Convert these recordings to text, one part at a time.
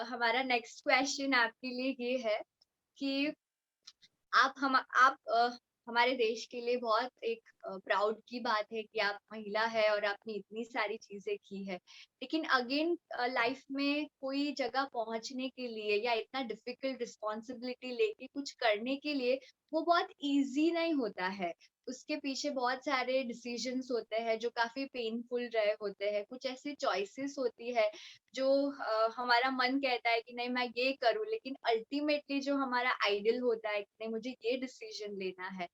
हमारा next question आपके लिए ये है कि आप हमारे देश के लिए बहुत एक प्राउड की बात है कि आप महिला है और आपने इतनी सारी चीजें की है। लेकिन अगेन लाइफ में कोई जगह पहुंचने के लिए या इतना डिफिकल्ट रिस्पॉन्सिबिलिटी लेके कुछ करने के लिए वो बहुत इजी नहीं होता है। उसके पीछे बहुत सारे डिसीजंस होते हैं जो काफी पेनफुल रहे होते हैं। कुछ ऐसी चॉइसेस होती है जो हमारा मन कहता है कि नहीं मैं ये करूँ, लेकिन अल्टीमेटली जो हमारा आइडियल होता है कि नहीं मुझे ये डिसीजन लेना है।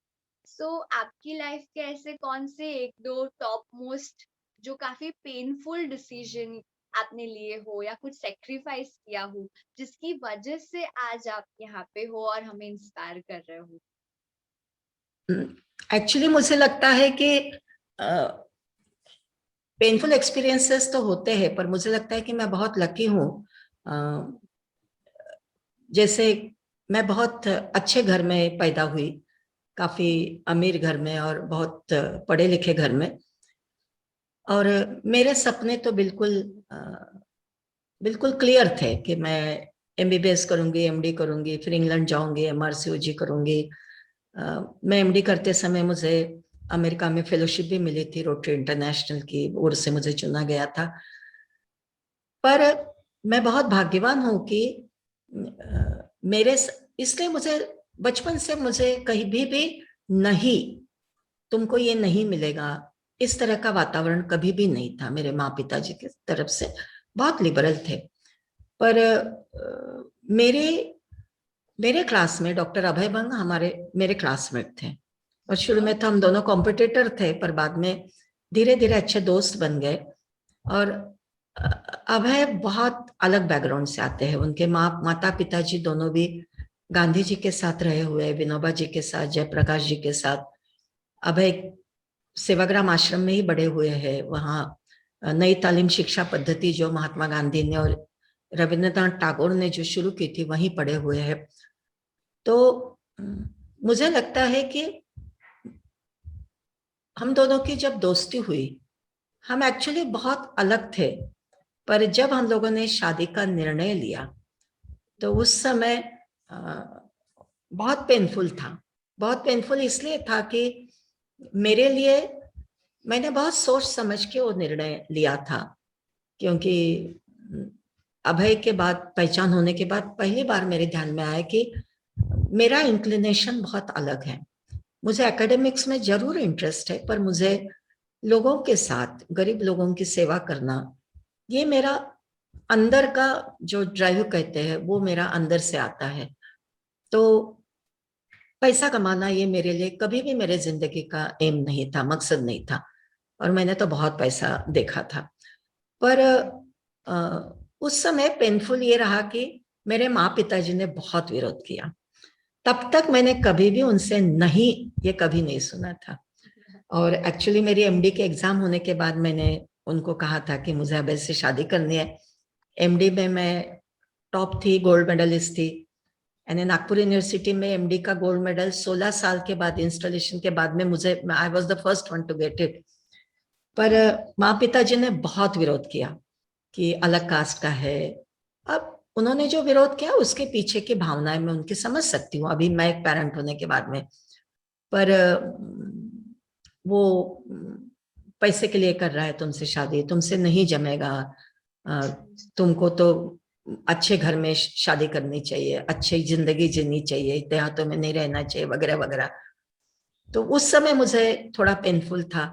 सो आपकी लाइफ के ऐसे कौन से एक दो टॉप मोस्ट जो काफी पेनफुल डिसीजन आपने लिए हो या कुछ सेक्रीफाइस किया हो जिसकी वजह से आज आप यहाँ पे हो और हमें इंस्पायर कर रहे हो? एक्चुअली मुझे लगता है कि पेनफुल एक्सपीरियंसेस तो होते हैं, पर मुझे लगता है कि मैं बहुत लकी हूँ। जैसे मैं बहुत अच्छे घर में पैदा हुई, काफी अमीर घर में और बहुत पढ़े लिखे घर में। और मेरे सपने तो बिल्कुल क्लियर थे कि मैं एमबीबीएस करूंगी, एमडी करूंगी, फिर इंग्लैंड जाऊंगी, एमआरसीओजी करूंगी। मैं एमडी करते समय मुझे अमेरिका में फेलोशिप भी मिली थी, रोटरी इंटरनेशनल की ओर से मुझे चुना गया था। पर मैं बहुत भाग्यवान हूं कि मेरे इसलिए मुझे बचपन से मुझे कहीं भी नहीं, तुमको ये नहीं मिलेगा, इस तरह का वातावरण कभी भी नहीं था। मेरे माँ पिताजी की तरफ से बहुत लिबरल थे। पर मेरे मेरे क्लास में डॉक्टर अभय बंग मेरे क्लासमेट थे, और शुरू में तो हम दोनों कॉम्पिटिटर थे, पर बाद में धीरे धीरे अच्छे दोस्त बन गए। और अभय बहुत अलग बैकग्राउंड से आते हैं। उनके माता पिताजी दोनों भी गांधी जी के साथ रहे हुए, विनोबा जी के साथ, जयप्रकाश जी के साथ। अभय सेवाग्राम आश्रम में ही बड़े हुए हैं। वहाँ नई तालीम शिक्षा पद्धति जो महात्मा गांधी ने और रविन्द्रनाथ टैगोर ने जो शुरू की थी, वहीं पड़े हुए हैं। तो मुझे लगता है कि हम दोनों की जब दोस्ती हुई, हम एक्चुअली बहुत अलग थे, पर जब हम लोगों ने शादी का निर्णय लिया तो उस समय बहुत पेनफुल था। बहुत पेनफुल इसलिए था कि मेरे लिए मैंने बहुत सोच समझ के वो निर्णय लिया था, क्योंकि अभय के बाद, पहचान होने के बाद पहली बार मेरे ध्यान में आया कि मेरा इंक्लिनेशन बहुत अलग है। मुझे एकेडमिक्स में जरूर इंटरेस्ट है, पर मुझे लोगों के साथ, गरीब लोगों की सेवा करना, ये मेरा अंदर का जो ड्राइव कहते हैं, वो मेरा अंदर से आता है। तो पैसा कमाना ये मेरे लिए कभी भी मेरे जिंदगी का एम नहीं था, मकसद नहीं था। और मैंने तो बहुत पैसा देखा था। पर उस समय पेनफुल ये रहा कि मेरे माँ पिताजी ने बहुत विरोध किया। तब तक मैंने कभी भी उनसे नहीं, ये कभी नहीं सुना था। और एक्चुअली मेरी एमडी के एग्जाम होने के बाद मैंने उनको कहा था कि मुझे अब ऐसे शादी करनी है। एमडी में मैं टॉप थी, गोल्ड मेडलिस्ट थी। यानी नागपुर यूनिवर्सिटी में एमडी का गोल्ड मेडल 16 साल के बाद, इंस्टॉलेशन के बाद में मुझे, I was the first one to get it. पर माँ पिताजी ने बहुत विरोध किया कि अलग कास्ट का है। अब उन्होंने जो विरोध किया उसके पीछे की भावनाएं मैं उनकी समझ सकती हूँ, अभी मैं एक पेरेंट होने के बाद में। पर वो पैसे के लिए कर रहा है तुमसे शादी, तुमसे नहीं जमेगा, तुमको तो अच्छे घर में शादी करनी चाहिए, अच्छी जिंदगी जीनी चाहिए, देहातों में नहीं रहना चाहिए, वगैरह वगैरह। तो उस समय मुझे थोड़ा पेनफुल था।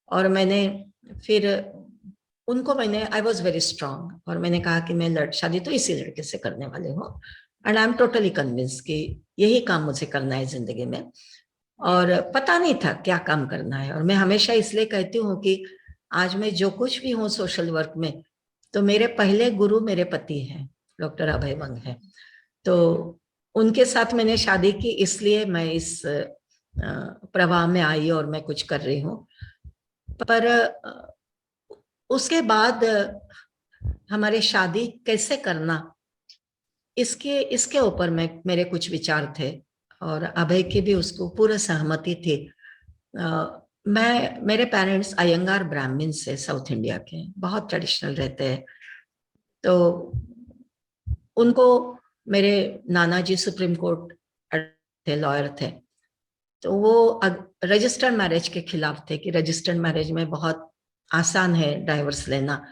और मैंने फिर उनको, आई वॉज वेरी स्ट्रांग, और मैंने कहा कि मैं शादी तो इसी लड़के से करने वाले हूँ, and I am totally convince कि यही काम मुझे करना है जिंदगी में। और पता नहीं था क्या काम करना है। और मैं हमेशा इसलिए कहती हूँ कि आज मैं जो कुछ भी हूँ सोशल वर्क में, तो मेरे पहले गुरु मेरे पति हैं, डॉक्टर अभय बंग है। तो उनके साथ मैंने शादी की, इसलिए मैं इस प्रवाह में आई और मैं कुछ कर रही हूँ। पर उसके बाद हमारे शादी कैसे करना, इसके ऊपर मेरे कुछ विचार थे, और अभय की भी उसको पूरा सहमति थी। मेरे पेरेंट्स अयंगार ब्राह्मण से, साउथ इंडिया के, बहुत ट्रेडिशनल रहते हैं। तो उनको मेरे नाना जी सुप्रीम कोर्ट थे, लॉयर थे, तो वो रजिस्टर्ड मैरिज के खिलाफ थे कि रजिस्टर्ड मैरिज में बहुत आसान है डाइवोर्स लेना,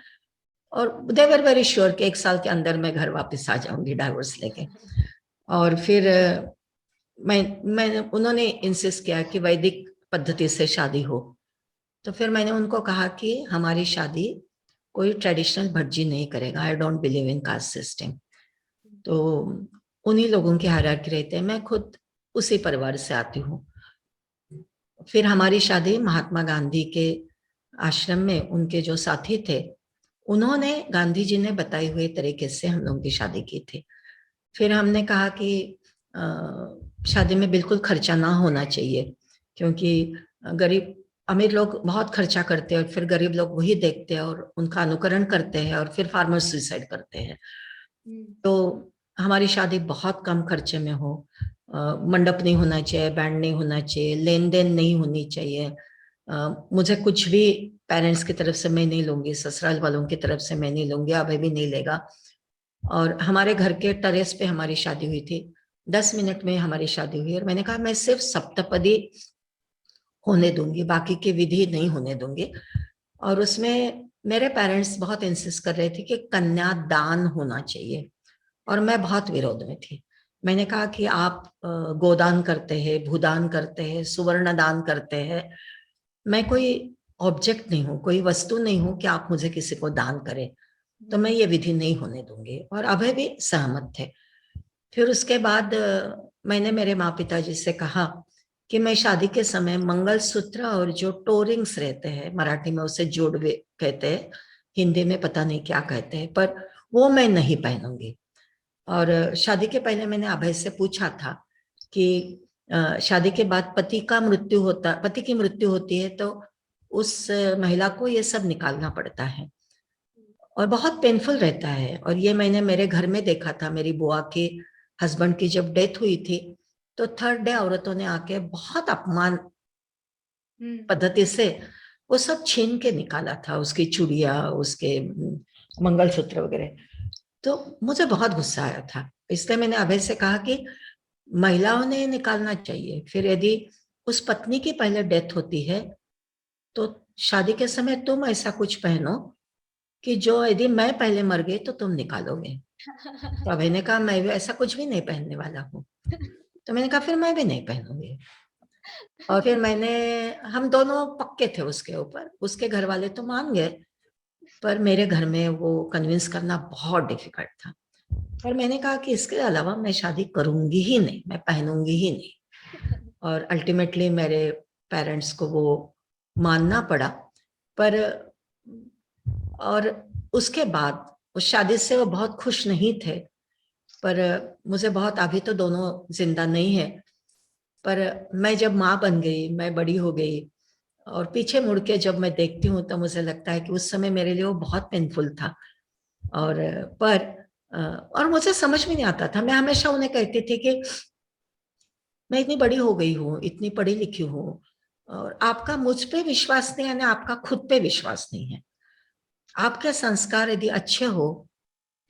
और दे वर वेरी श्योर कि 1 साल के अंदर मैं घर वापस आ जाऊंगी डाइवोर्स लेके। और फिर मैं उन्होंने इंसिस्ट किया कि वैदिक पद्धति से शादी हो। तो फिर मैंने उनको कहा कि हमारी शादी कोई ट्रेडिशनल भटजी नहीं करेगा, I don't believe in caste system. तो उन्हीं लोगों के हायरार्की रहते हैं, मैं खुद उसी परिवार से आती हूँ। फिर हमारी शादी महात्मा गांधी के आश्रम में, उनके जो साथी थे उन्होंने, गांधी जी ने बताए हुए तरीके से हम लोगों की शादी की थी। फिर हमने कहा कि शादी में बिल्कुल खर्चा ना होना चाहिए, क्योंकि गरीब अमीर लोग बहुत खर्चा करते हैं और फिर गरीब लोग वही देखते हैं और उनका अनुकरण करते हैं और फिर फार्मर सुसाइड करते हैं। तो हमारी शादी बहुत कम खर्चे में हो, मंडप नहीं होना चाहिए, बैंड नहीं होना चाहिए, लेन देन नहीं होनी चाहिए, मुझे कुछ भी पेरेंट्स की तरफ से मैं नहीं लूंगी, ससुराल वालों की तरफ से मैं नहीं लूंगी, अभी भी नहीं लेगा। और हमारे घर के टेरेस पे हमारी शादी हुई थी, 10 मिनट में हमारी शादी हुई, और मैंने कहा मैं सिर्फ सप्तपदी होने दूंगी, बाकी की विधि नहीं होने दूंगी। और उसमें मेरे पेरेंट्स बहुत इंसिस्ट कर रहे थे कि कन्यादान होना चाहिए, और मैं बहुत विरोध में थी। मैंने कहा कि आप गोदान करते हैं, भूदान करते हैं, सुवर्ण दान करते हैं, मैं कोई ऑब्जेक्ट नहीं हूँ, कोई वस्तु नहीं हूँ कि आप मुझे किसी को दान करें, तो मैं ये विधि नहीं होने दूंगी। और अभय भी सहमत थे। फिर उसके बाद मैंने मेरे माँ पिताजी से कहा कि मैं शादी के समय मंगलसूत्र और जो टोरिंग्स रहते हैं, मराठी में उसे जोड़वे कहते हैं, हिंदी में पता नहीं क्या कहते हैं, पर वो मैं नहीं पहनूंगी। और शादी के पहले मैंने अभय से पूछा था कि शादी के बाद पति की मृत्यु होती है तो उस महिला को ये सब निकालना पड़ता है और बहुत पेनफुल रहता है। और ये मैंने मेरे घर में देखा था, मेरी बुआ के हस्बैंड की जब डेथ हुई थी तो 3rd डे औरतों ने आके बहुत अपमान पद्धति से वो सब छीन के निकाला था, उसकी चूड़िया, उसके मंगलसूत्र वगैरह। तो मुझे बहुत गुस्सा आया था, इसलिए मैंने अभय से कहा कि महिलाओं ने निकालना चाहिए। फिर यदि उस पत्नी की पहले डेथ होती है तो शादी के समय तुम ऐसा कुछ पहनो कि जो यदि मैं पहले मर गई तो तुम निकालोगे। तो अभय ने कहा मैं भी ऐसा कुछ भी नहीं पहनने वाला हूँ। तो मैंने कहा फिर मैं भी नहीं पहनूंगी। और फिर हम दोनों पक्के थे उसके ऊपर, उसके घर वाले तो मान गए, पर मेरे घर में वो कन्विंस करना बहुत डिफिकल्ट था। पर मैंने कहा कि इसके अलावा मैं शादी करूंगी ही नहीं, मैं पहनूंगी ही नहीं। और अल्टीमेटली मेरे पेरेंट्स को वो मानना पड़ा। पर और उसके बाद उस शादी से वो बहुत खुश नहीं थे। पर मुझे बहुत, अभी तो दोनों जिंदा नहीं है, पर मैं जब माँ बन गई, मैं बड़ी हो गई और पीछे मुड़ के जब मैं देखती हूँ तो मुझे लगता है कि उस समय मेरे लिए वो बहुत पेनफुल था। और पर और मुझे समझ में नहीं आता था। मैं हमेशा उन्हें कहती थी कि मैं इतनी बड़ी हो गई हूँ, इतनी पढ़ी लिखी हूँ, और आपका मुझ पे विश्वास नहीं है ना, आपका खुद पे विश्वास नहीं है। आपके संस्कार यदि अच्छे हो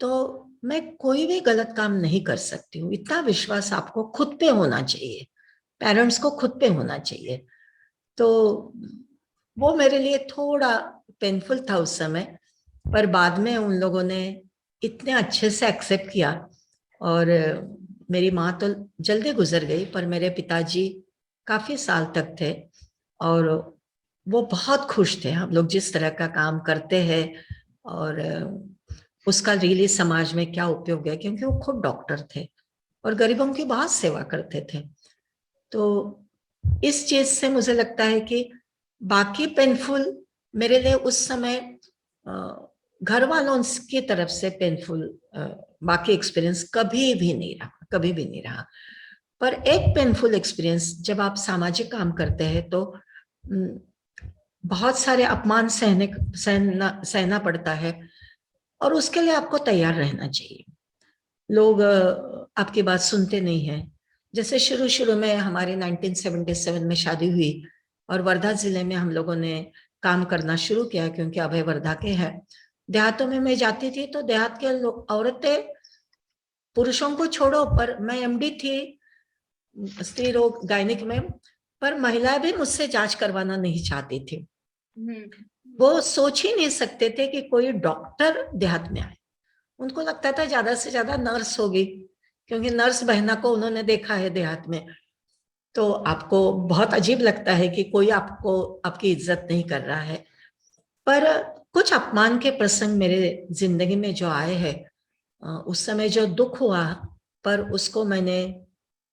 तो मैं कोई भी गलत काम नहीं कर सकती हूँ। इतना विश्वास आपको खुद पे होना चाहिए, पेरेंट्स को खुद पे होना चाहिए। तो वो मेरे लिए थोड़ा पेनफुल था उस समय, पर बाद में उन लोगों ने इतने अच्छे से एक्सेप्ट किया। और मेरी माँ तो जल्दी गुजर गई, पर मेरे पिताजी काफी साल तक थे और वो बहुत खुश थे हम लोग जिस तरह का काम करते हैं और उसका रियली समाज में क्या उपयोग है, क्योंकि वो खुद डॉक्टर थे और गरीबों की बहुत सेवा करते थे। तो इस चीज से मुझे लगता है कि बाकी पेनफुल मेरे लिए उस समय घर वालों की तरफ से पेनफुल बाकी एक्सपीरियंस कभी भी नहीं रहा, कभी भी नहीं रहा। पर एक पेनफुल एक्सपीरियंस, जब आप सामाजिक काम करते हैं तो बहुत सारे अपमान सहना पड़ता है और उसके लिए आपको तैयार रहना चाहिए। लोग आपकी बात सुनते नहीं है। जैसे शुरू शुरू में हमारी 1977 में शादी हुई और वर्धा जिले में हम लोगों ने काम करना शुरू किया, क्योंकि अभय वर्धा के हैं। देहातों में मैं जाती थी तो देहात के औरतें पुरुषों को छोड़ो, पर मैं एमडी थी स्त्री रोग गायनिक में, पर महिलाएं भी मुझसे जांच करवाना नहीं चाहती थी। वो सोच ही नहीं सकते थे कि कोई डॉक्टर देहात में आए। उनको लगता था ज्यादा से ज्यादा नर्स होगी, क्योंकि नर्स बहना को उन्होंने देखा है देहात में। तो आपको बहुत अजीब लगता है कि कोई आपको आपकी इज्जत नहीं कर रहा है। पर कुछ अपमान के प्रसंग मेरे जिंदगी में जो आए हैं, उस समय जो दुख हुआ, पर उसको मैंने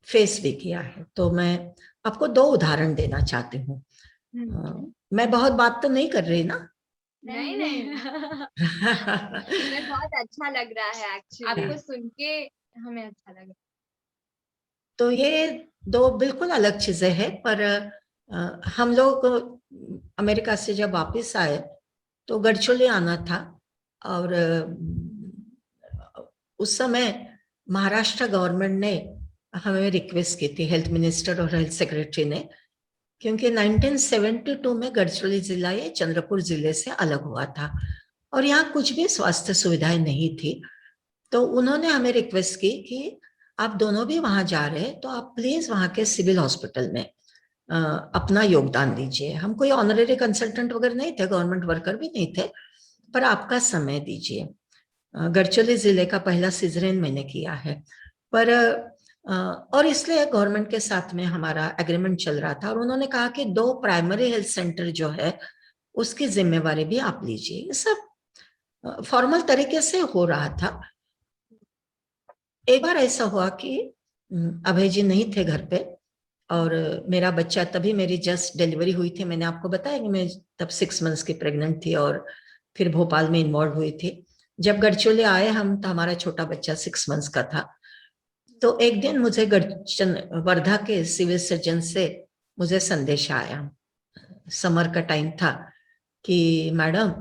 फेस भी किया है। तो मैं आपको 2 उदाहरण देना चाहती हूँ। मैं बहुत बात तो नहीं कर रही ना? नहीं नहीं हमें बहुत अच्छा लग रहा है एक्चुअली, आपको सुन के हमें अच्छा लग रहा है। तो ये 2 बिल्कुल अलग चीजें हैं, पर हम लोग अमेरिका से जब वापस आए तो गढ़चिरौली आना था, और उस समय महाराष्ट्र गवर्नमेंट ने हमें रिक्वेस्ट की थी, हेल्थ मिनिस्टर और हेल्थ सेक्रेटरी ने, क्योंकि 1972 में गढ़चिरौली जिला ये चंद्रपुर जिले से अलग हुआ था और यहाँ कुछ भी स्वास्थ्य सुविधाएं नहीं थी। तो उन्होंने हमें रिक्वेस्ट की कि आप दोनों भी वहां जा रहे हैं तो आप प्लीज वहां के सिविल हॉस्पिटल में अपना योगदान दीजिए। हम कोई ऑनरेरी कंसल्टेंट वगैरह नहीं थे, गवर्नमेंट वर्कर भी नहीं थे, पर आपका समय दीजिए। गढ़चिरौली जिले का पहला सिजरेन मैंने किया है, पर और इसलिए गवर्नमेंट के साथ में हमारा एग्रीमेंट चल रहा था, और उन्होंने कहा कि 2 प्राइमरी हेल्थ सेंटर जो है उसकी जिम्मेवारी भी आप लीजिए। ये सब फॉर्मल तरीके से हो रहा था। एक बार ऐसा हुआ कि अभय जी नहीं थे घर पे, और मेरा बच्चा, तभी मेरी जस्ट डिलीवरी हुई थी। मैंने आपको बताया कि मैं तब 6 मंथ्स की प्रेग्नेंट थी और फिर भोपाल में इन्वॉल्व हुई थी। जब गढ़चिरौली आए हम तो हमारा छोटा बच्चा 6 मंथ्स का था। तो एक दिन मुझे वर्धा के सिविल सर्जन से मुझे संदेश आया, समर का टाइम था, कि madam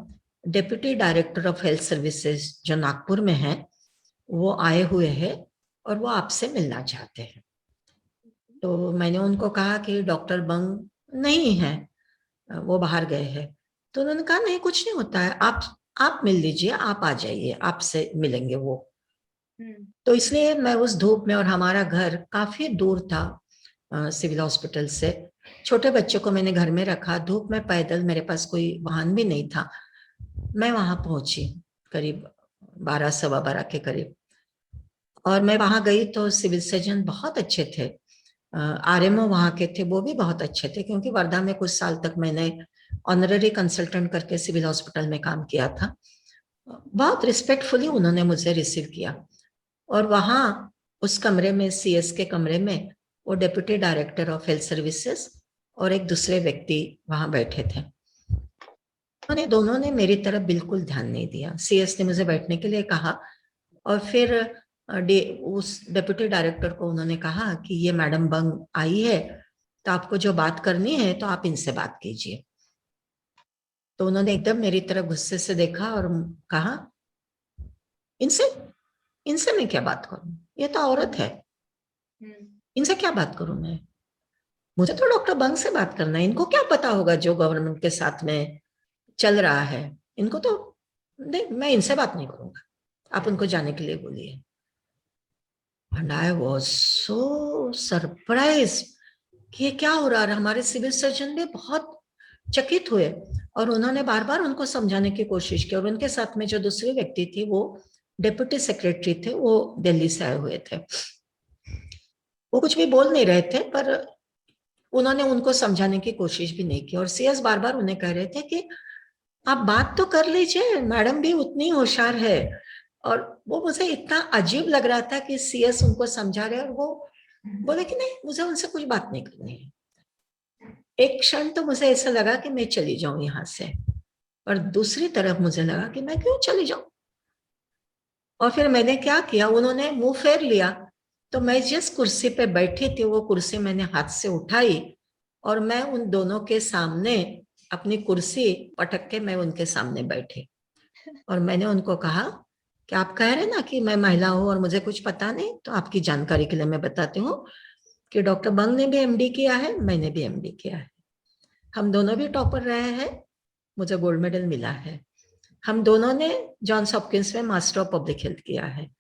deputy director of health services जो नागपुर में है वो आए हुए हैं और वो आपसे मिलना चाहते हैं। तो मैंने उनको कहा कि डॉक्टर बंग नहीं है, वो बाहर गए हैं। तो उन्होंने कहा नहीं, कुछ नहीं होता है, आप मिल लीजिए, आप आ जाइए, आपसे मिलेंगे वो। तो इसलिए मैं उस धूप में, और हमारा घर काफी दूर था सिविल हॉस्पिटल से, छोटे बच्चे को मैंने घर में रखा, धूप में पैदल, मेरे पास कोई वाहन भी नहीं था, मैं वहां पहुंची करीब 12 सवा 12 के करीब। और मैं वहां गई तो सिविल सर्जन बहुत अच्छे थे, आरएमओ वहां के थे वो भी बहुत अच्छे थे, क्योंकि वर्धा में कुछ साल तक मैंने ऑनररी कंसल्टेंट करके सिविल हॉस्पिटल में काम किया था। बहुत रिस्पेक्टफुली उन्होंने मुझे रिसीव किया, और वहां उस कमरे में, सीएस के कमरे में, वो deputy director of health services और एक दूसरे व्यक्ति वहां बैठे थे। उन्होंने दोनों ने मेरी तरफ बिल्कुल ध्यान नहीं दिया। सीएस ने मुझे बैठने के लिए कहा, और फिर उस डिप्टी डायरेक्टर को उन्होंने कहा कि ये मैडम बंग आई है, तो आपको जो बात करनी है तो आप इनसे बात कीजिए। तो उन्होंने एकदम मेरी तरफ गुस्से से देखा और कहा, इनसे इनसे मैं क्या बात करूं, ये तो औरत है, इनसे क्या बात करूं मैं, मुझे तो डॉक्टर बंग से बात करना है, इनको क्या पता होगा जो गवर्नमेंट के साथ में चल रहा है, इनको तो नहीं, मैं इनसे बात नहीं करूंगा, आप उनको जाने के लिए बोलिए। And I was so surprised कि ये क्या हो रहा है। हमारे सिविल सर्जन भी बहुत चकित हुए, और उन्होंने बार बार उनको समझाने की कोशिश की, और उनके साथ में जो दूसरी व्यक्ति थी वो डिप्टी सेक्रेटरी थे, वो दिल्ली से आए हुए थे। वो कुछ भी बोल नहीं रहे थे, पर उन्होंने उनको समझाने की कोशिश भी नहीं की, और सीएस बार बार उन्हें कह रहे थे कि आप बात तो कर लीजिए, मैडम भी उतनी होशियार है। और वो मुझे इतना अजीब लग रहा था कि सीएस उनको समझा रहे, और वो बोले कि नहीं, मुझे उनसे कुछ बात नहीं करनी है। एक क्षण तो मुझे ऐसा लगा कि मैं चली जाऊं यहाँ से, और दूसरी तरफ मुझे लगा कि मैं क्यों चली जाऊं। और फिर मैंने क्या किया, उन्होंने मुंह फेर लिया, तो मैं जिस कुर्सी पे बैठी थी वो कुर्सी मैंने हाथ से उठाई, और मैं उन दोनों के सामने अपनी कुर्सी पटक के मैं उनके सामने बैठी, और मैंने उनको कहा कि आप कह रहे ना कि मैं महिला हूं और मुझे कुछ पता नहीं, तो आपकी जानकारी के लिए मैं बताती हूँ कि डॉक्टर बंग ने भी एमडी किया है, मैंने भी एमडी किया है, हम दोनों भी टॉपर रहे हैं, मुझे गोल्ड मेडल मिला है, हम दोनों ने जॉन्स हॉपकिंस में मास्टर ऑफ पब्लिक हेल्थ किया है,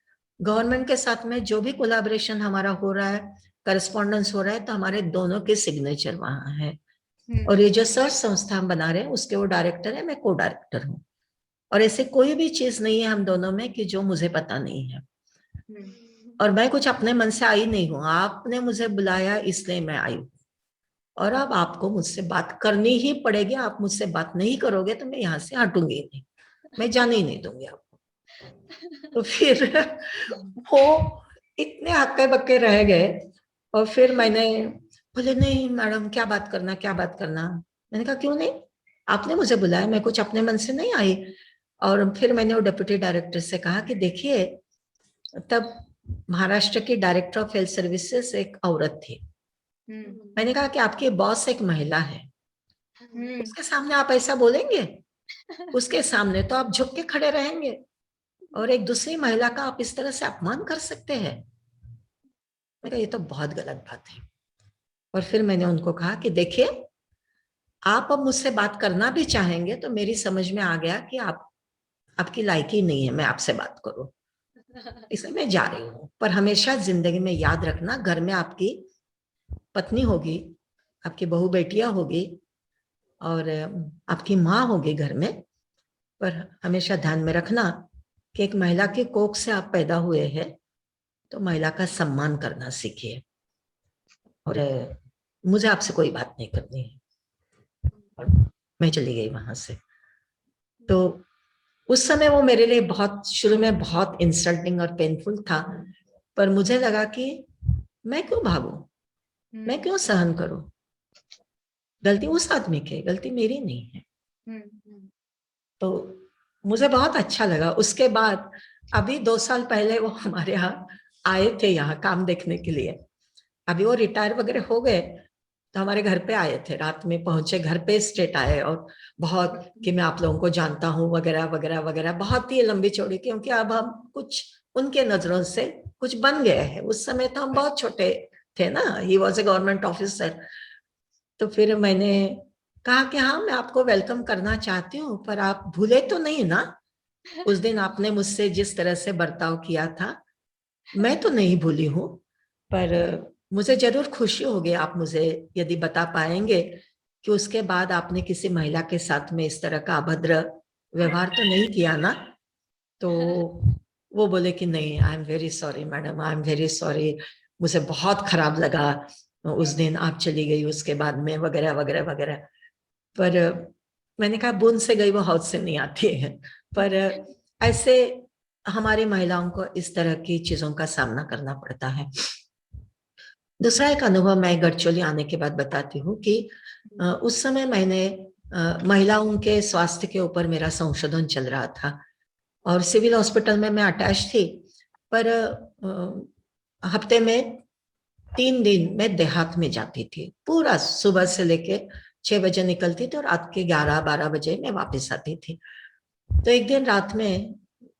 गवर्नमेंट के साथ में जो भी कोलैबोरेशन हमारा हो रहा है, करस्पॉन्डेंस हो रहा है, तो हमारे दोनों के सिग्नेचर वहां है। और ये जो सर्च संस्था हम बना रहे हैं उसके वो डायरेक्टर है, मैं को डायरेक्टर हूँ। और ऐसे कोई भी चीज नहीं है हम दोनों में कि जो मुझे पता नहीं है। और मैं कुछ अपने मन से आई नहीं हूँ, आपने मुझे बुलाया इसलिए मैं आई हूँ। और अब आपको मुझसे बात करनी ही पड़ेगी, आप मुझसे बात नहीं करोगे तो मैं यहाँ से हटूंगी नहीं, मैं जाने ही नहीं दूंगी आपको। तो फिर वो इतने हक्के बक्के रह गए। और फिर मैंने बोले, नहीं मैडम क्या बात करना, क्या बात करना। मैंने कहा क्यों नहीं, आपने मुझे बुलाया, मैं कुछ अपने मन से नहीं आई। और फिर मैंने वो डिप्टी डायरेक्टर से कहा कि देखिए, तब महाराष्ट्र की डायरेक्टर ऑफ हेल्थ सर्विसेज एक औरत थी। मैंने कहा कि आपकी बॉस एक महिला है, उसके सामने आप ऐसा बोलेंगे? उसके सामने तो आप झुक के खड़े रहेंगे, और एक दूसरी महिला का आप इस तरह से अपमान कर सकते हैं? मैंने कहा ये तो बहुत गलत बात है। और फिर मैंने उनको कहा कि देखिए, आप अब मुझसे बात करना भी चाहेंगे तो मेरी समझ में आ गया कि आपकी लायकी नहीं है मैं आपसे बात करूं, इसलिए मैं जा रही हूँ। पर हमेशा जिंदगी में याद रखना, घर में आपकी पत्नी होगी, आपकी बहू बेटियां होगी, और आपकी माँ होगी घर में। पर हमेशा ध्यान में रखना कि एक महिला की कोख से आप पैदा हुए हैं, तो महिला का सम्मान करना सीखिए। और मुझे आपसे कोई बात नहीं करनी है। और मैं चली गई वहां से। तो उस समय वो मेरे लिए बहुत, शुरू में बहुत इंसल्टिंग और पेनफुल था। पर मुझे लगा कि मैं क्यों भागूं, मैं क्यों सहन करूं? गलती उस आदमी की, गलती मेरी नहीं है। तो मुझे बहुत अच्छा लगा। उसके बाद अभी 2 साल पहले वो हमारे यहाँ आए थे, यहाँ काम देखने के लिए। अभी वो रिटायर वगैरह हो गए, तो हमारे घर पे आए थे, रात में पहुंचे, घर पे स्ट्रेट आए। और बहुत कि मैं आप लोगों को जानता हूँ वगैरह वगैरह वगैरह, बहुत ही लंबी चौड़ी, क्योंकि अब हम कुछ उनके नजरों से कुछ बन गए हैं। उस समय तो हम बहुत छोटे थे ना, he was a government officer. तो फिर मैंने कहा कि हाँ मैं आपको वेलकम करना चाहती हूँ, पर आप भूले तो नहीं ना उस दिन आपने मुझसे जिस तरह से बर्ताव किया था? मैं तो नहीं भूली हूँ, पर मुझे जरूर खुशी होगी आप मुझे यदि बता पाएंगे कि उसके बाद आपने किसी महिला के साथ में इस तरह का अभद्र व्यवहार तो नहीं किया ना। तो वो बोले कि नहीं, I am very sorry madam, I am very sorry, मुझे बहुत खराब लगा उस दिन आप चली गई उसके बाद में, वगैरह वगैरह वगैरह। पर मैंने कहा बूंद से गई वो हौद से नहीं आती है। पर ऐसे हमारी महिलाओं को इस तरह की चीजों का सामना करना पड़ता है। दूसरा एक अनुभव मैं गढ़चिरौली आने के बाद बताती हूँ कि उस समय मैंने महिलाओं के स्वास्थ्य के ऊपर मेरा संशोधन चल रहा था, और सिविल हॉस्पिटल में मैं अटैच थी। पर हफ्ते में 3 दिन मैं देहात में जाती थी, पूरा सुबह से लेके 6 बजे निकलती थी और रात के 11-12 बजे मैं वापस आती थी। तो एक दिन रात में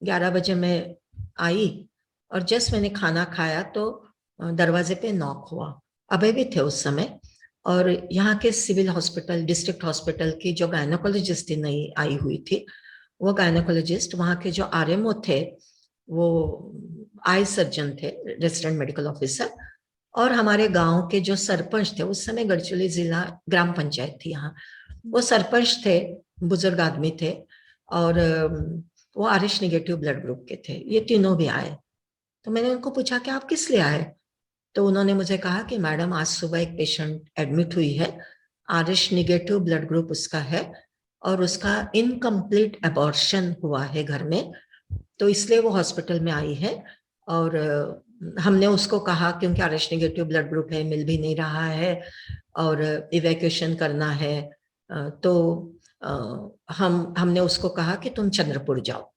11 बजे मैं आई, और जस्ट मैंने खाना खाया तो दरवाजे पे नॉक हुआ। अभय भी थे उस समय, और यहाँ के सिविल हॉस्पिटल, डिस्ट्रिक्ट हॉस्पिटल की जो गायनोकोलॉजिस्ट नई आई हुई थी, वो गायनोकोलॉजिस्ट, वहाँ के जो आरएमओ थे वो आई सर्जन थे, रेजिडेंट मेडिकल ऑफिसर, और हमारे गांव के जो सरपंच थे, उस समय गढ़चिरौली जिला ग्राम पंचायत थी यहाँ, वो सरपंच थे, बुजुर्ग आदमी थे, और वो RH नेगेटिव ब्लड ग्रुप के थे। ये तीनों भी आए। तो मैंने उनको पूछा कि आप किस लिए आए? तो उन्होंने मुझे कहा कि मैडम आज सुबह एक पेशेंट एडमिट हुई है, RH नेगेटिव ब्लड ग्रुप उसका है, और उसका इनकम्प्लीट एबॉर्शन हुआ है घर में, तो इसलिए वो हॉस्पिटल में आई है। और हमने उसको कहा, क्योंकि RH नेगेटिव ब्लड ग्रुप है, मिल भी नहीं रहा है और इवैक्यूएशन करना है, तो हमने उसको कहा कि तुम चंद्रपुर जाओ।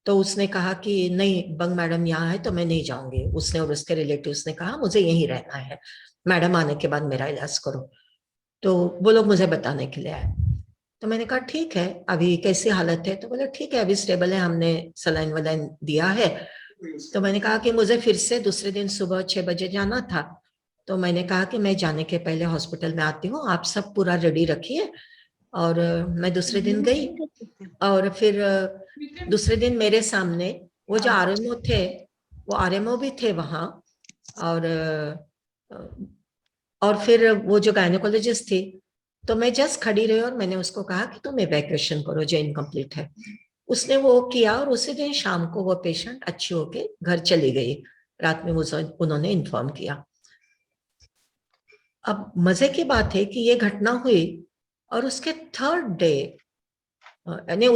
तो उसने कहा कि नहीं, बंग मैडम यहाँ है तो मैं नहीं जाऊंगी। उसने और उसके रिलेटिव्स ने कहा मुझे यहीं रहना है, मैडम आने के बाद मेरा इलाज करो। तो वो लोग मुझे बताने के लिए आए। तो मैंने कहा ठीक है, अभी कैसी हालत है? तो बोले ठीक है, अभी स्टेबल है, हमने सलाइन वलाइन दिया है। तो मैंने कहा कि मुझे फिर से दूसरे दिन सुबह 6 बजे जाना था। तो मैंने कहा कि मैं जाने के पहले हॉस्पिटल में आती हूँ, आप सब पूरा रेडी रखिए। और मैं दूसरे दिन गई, और फिर दूसरे दिन मेरे सामने वो जो आरएमओ थे वो आरएमओ भी थे वहां, और फिर वो जो गायनेकोलॉजिस्ट थी, तो मैं जस्ट खड़ी रही और मैंने उसको कहा कि तुम इवैक्यूएशन करो जो इनकम्प्लीट है। उसने वो किया और उसी दिन शाम को वो पेशेंट अच्छी होके घर चली गई। रात में मुझे उन्होंने इन्फॉर्म किया। अब मजे की बात है कि ये घटना हुई और उसके थर्ड डे, यानी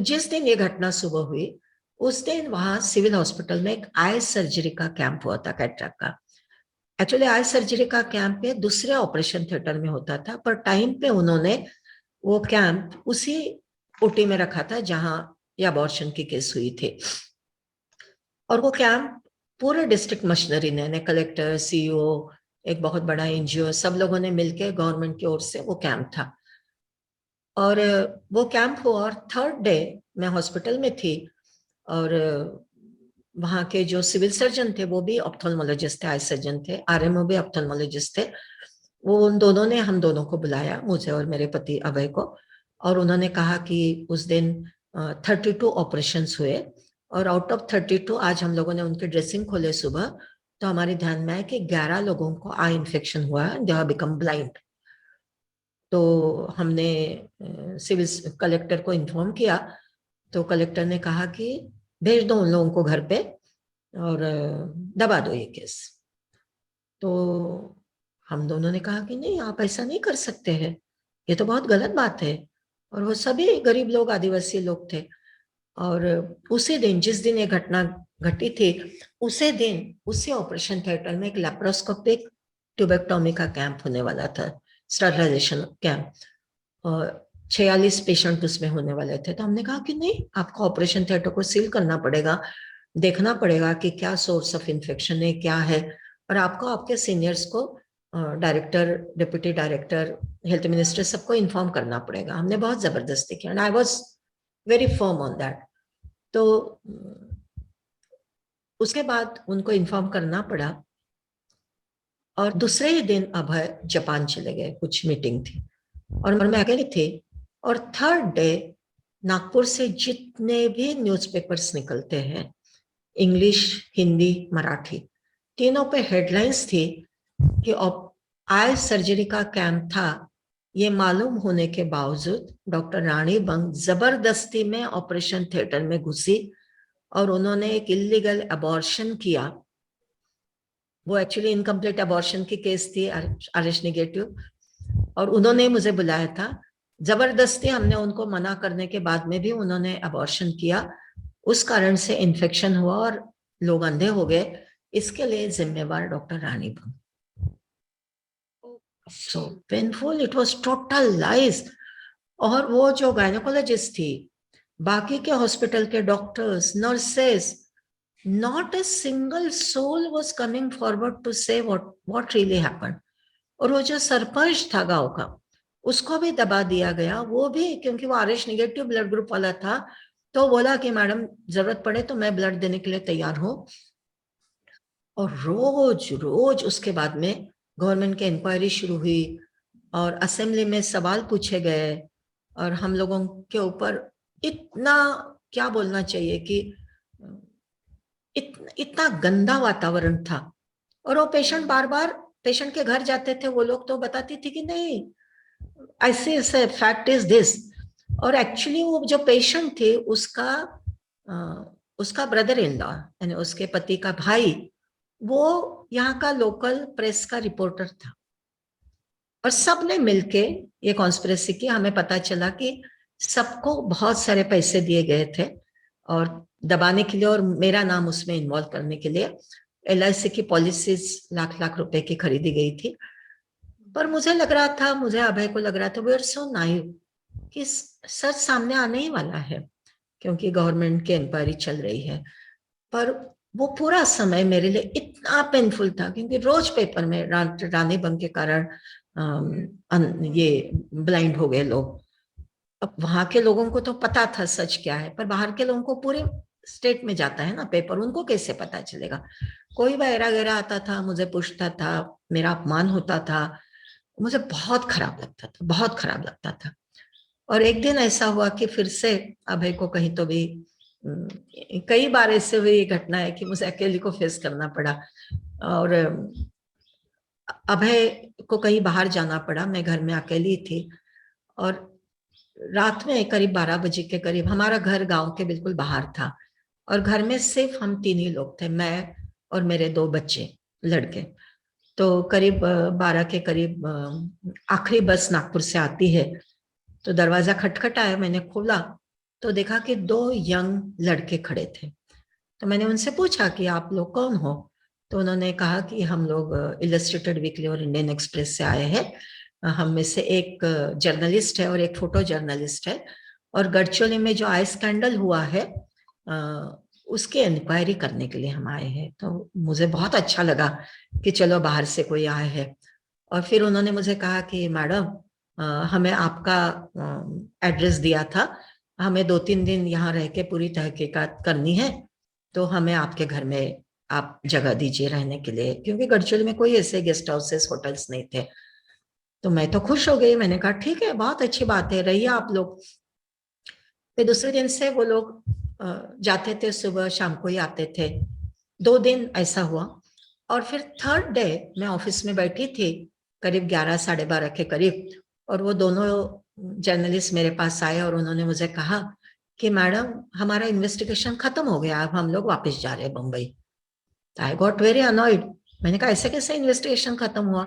जिस दिन ये घटना सुबह हुई उस दिन वहां सिविल हॉस्पिटल में एक आई सर्जरी का कैंप हुआ था, कैटरेक्ट का। एक्चुअली आई सर्जरी का कैंप पे दूसरे ऑपरेशन थिएटर में होता था, पर टाइम पे उन्होंने वो कैंप उसी ओटी में रखा था जहां ये अबॉर्शन की केस हुई थी। और वो कैंप पूरे डिस्ट्रिक्ट मशीनरी ने, कलेक्टर, सीईओ, एक बहुत बड़ा एनजीओ, सब लोगों ने मिलकर गवर्नमेंट की ओर से वो कैंप था। और वो कैंप हुआ और थर्ड डे मैं हॉस्पिटल में थी और वहाँ के जो सिविल सर्जन थे वो भी ऑप्थेल्मोलॉजिस्ट थे, आई सर्जन थे, आरएमओ भी ऑप्थेल्मोलॉजिस्ट थे। वो उन दोनों ने हम दोनों को बुलाया, मुझे और मेरे पति अभय को, और उन्होंने कहा कि उस दिन 32 ऑपरेशन हुए और आउट ऑफ 32 आज हम लोगों ने उनके ड्रेसिंग खोले सुबह, तो हमारे ध्यान में आया कि 11 लोगों को आई इन्फेक्शन हुआ, दे हैव बिकम ब्लाइंड। तो हमने सिविल कलेक्टर को इन्फॉर्म किया, तो कलेक्टर ने कहा कि भेज दो उन लोगों को घर पे और दबा दो ये केस। तो हम दोनों ने कहा कि नहीं, आप ऐसा नहीं कर सकते हैं, ये तो बहुत गलत बात है। और वो सभी गरीब लोग, आदिवासी लोग थे। और उसी दिन, जिस दिन ये घटना घटी थी, उसी दिन उसी ऑपरेशन थिएटर में एक लैप्रोस्कोपिक ट्यूबेक्टोमी का कैंप होने वाला था, स्टरलाइजेशन कैंप, और 46 पेशेंट उसमें होने वाले थे। तो हमने कहा कि नहीं, आपको ऑपरेशन थिएटर को सील करना पड़ेगा, देखना पड़ेगा कि क्या सोर्स ऑफ इन्फेक्शन है, क्या है, और आपको आपके सीनियर्स को, director, deputy director, health minister, सबको इन्फॉर्म करना पड़ेगा। हमने बहुत जबरदस्ती किया and I was very firm on that. तो उसके बाद उनको इन्फॉर्म करना पड़ा और दूसरे ही दिन अभय जापान चले गए, कुछ मीटिंग थी और मैं अकेली थी। और थर्ड डे नागपुर से जितने भी न्यूज़पेपर्स निकलते हैं, इंग्लिश, हिंदी, मराठी, तीनों पे हेडलाइंस थी कि आई सर्जरी का कैंप था। ये मालूम होने के बावजूद डॉक्टर रानी बंग जबरदस्ती में ऑपरेशन थिएटर में घुसी और उन्होंने एक इलीगल अबॉर्शन किया। वो एक्चुअली इनकम्प्लीट अबॉर्शन की केस थी, आरएच नेगेटिव, और उन्होंने मुझे बुलाया था। जबरदस्ती हमने उनको मना करने के बाद में भी उन्होंने अबॉर्शन किया, उस कारण से इन्फेक्शन हुआ और लोग अंधे हो गए। इसके लिए जिम्मेवार doctor Rani Bang. So painful, it was total lies. और वो जो गायनेकोलॉजिस्ट थी, बाकी के हॉस्पिटल के doctors, nurses, not a single soul was coming forward to say what really happened. और वो जो सरपंच था गांव का, उसको भी दबा दिया गया, वो भी, क्योंकि वो आरएच नेगेटिव ब्लड ग्रुप वाला था, तो बोला कि मैडम जरूरत पड़े तो मैं ब्लड देने के लिए तैयार हूं। और रोज रोज उसके बाद में गवर्नमेंट की इंक्वायरी शुरू हुई और असेंबली में सवाल पूछे गए और हम लोगों के ऊपर इतना, क्या बोलना चाहिए कि इतना गंदा वातावरण था। और वो पेशेंट बार बार पेशेंट के घर जाते थे, वो लोग तो बताती थी कि नहीं, ऐसे ऐसे फैक्ट इज दिस। और एक्चुअली वो जो पेशेंट थे उसका ब्रदर इन लॉ, यानी उसके पति का भाई, वो यहाँ का लोकल प्रेस का रिपोर्टर था। और सबने मिलके ये कॉन्स्पिरेसी की। हमें पता चला कि सबको बहुत सारे पैसे दिए गए थे और दबाने के लिए, और मेरा नाम उसमें इन्वॉल्व करने के लिए एलआईसी की पॉलिसीज लाख लाख रुपए की खरीदी गई थी। पर मुझे लग रहा था, मुझे अभय को लग रहा था, वी आर सो नाइव कि सच सामने आने ही वाला है, क्योंकि गवर्नमेंट की इंक्वायरी चल रही है। पर वो पूरा समय मेरे लिए इतना पेनफुल था, क्योंकि रोज पेपर में रानी बंग के कारण ये ब्लाइंड हो गए लोग। अब वहां के लोगों को तो पता था सच क्या है, पर बाहर के लोगों को पूरे स्टेट में जाता है ना पेपर, उनको कैसे पता चलेगा। कोई वगैरह वगैरह आता था, मुझे पूछता था, मेरा अपमान होता था, मुझे बहुत खराब लगता था, बहुत खराब लगता था। और एक दिन ऐसा हुआ कि फिर से अभय को कहीं तो भी कई बार ऐसे हुई ये घटना है कि मुझे अकेले को फेस करना पड़ा। और अभय को कहीं बाहर जाना पड़ा, मैं घर में अकेली थी। और रात में करीब 12 बजे के करीब, हमारा घर गांव के बिल्कुल बाहर था और घर में सिर्फ हम तीन ही लोग थे, मैं और मेरे दो बच्चे लड़के। तो करीब 12 के करीब आखिरी बस नागपुर से आती है। तो दरवाजा खटखटाया, मैंने खोला तो देखा कि दो यंग लड़के खड़े थे। तो मैंने उनसे पूछा कि आप लोग कौन हो? तो उन्होंने कहा कि हम लोग इलस्ट्रेटेड वीकली और इंडियन एक्सप्रेस से आए हैं। हम में से एक जर्नलिस्ट है और एक फोटो जर्नलिस्ट है, और गढ़चिरौली में जो आई स्कैंडल हुआ है उसकी इंक्वायरी करने के लिए हम आए हैं। तो मुझे बहुत अच्छा लगा कि चलो बाहर से कोई आए है। और फिर उन्होंने मुझे कहा कि मैडम, हमें आपका एड्रेस दिया था, हमें 2-3 दिन यहाँ रह के पूरी तहकीकात करनी है, तो हमें आपके घर में आप जगह दीजिए रहने के लिए, क्योंकि गढ़चिरौली में कोई ऐसे गेस्ट हाउसेस होटल्स नहीं थे। तो मैं तो खुश हो गई, मैंने कहा ठीक है, बहुत अच्छी बात है, रहिए आप लोग। फिर दूसरे दिन से वो लोग जाते थे, सुबह शाम को ही आते थे। 2 दिन ऐसा हुआ। और फिर थर्ड डे मैं ऑफिस में बैठी थी करीब 11 12:30 के करीब, और वो दोनों जर्नलिस्ट मेरे पास आए और उन्होंने मुझे कहा कि मैडम, हमारा इन्वेस्टिगेशन खत्म हो गया, अब हम लोग वापस जा रहे हैं Bombay. I got very annoyed. मैंने कहा ऐसे कैसे इन्वेस्टिगेशन खत्म हुआ?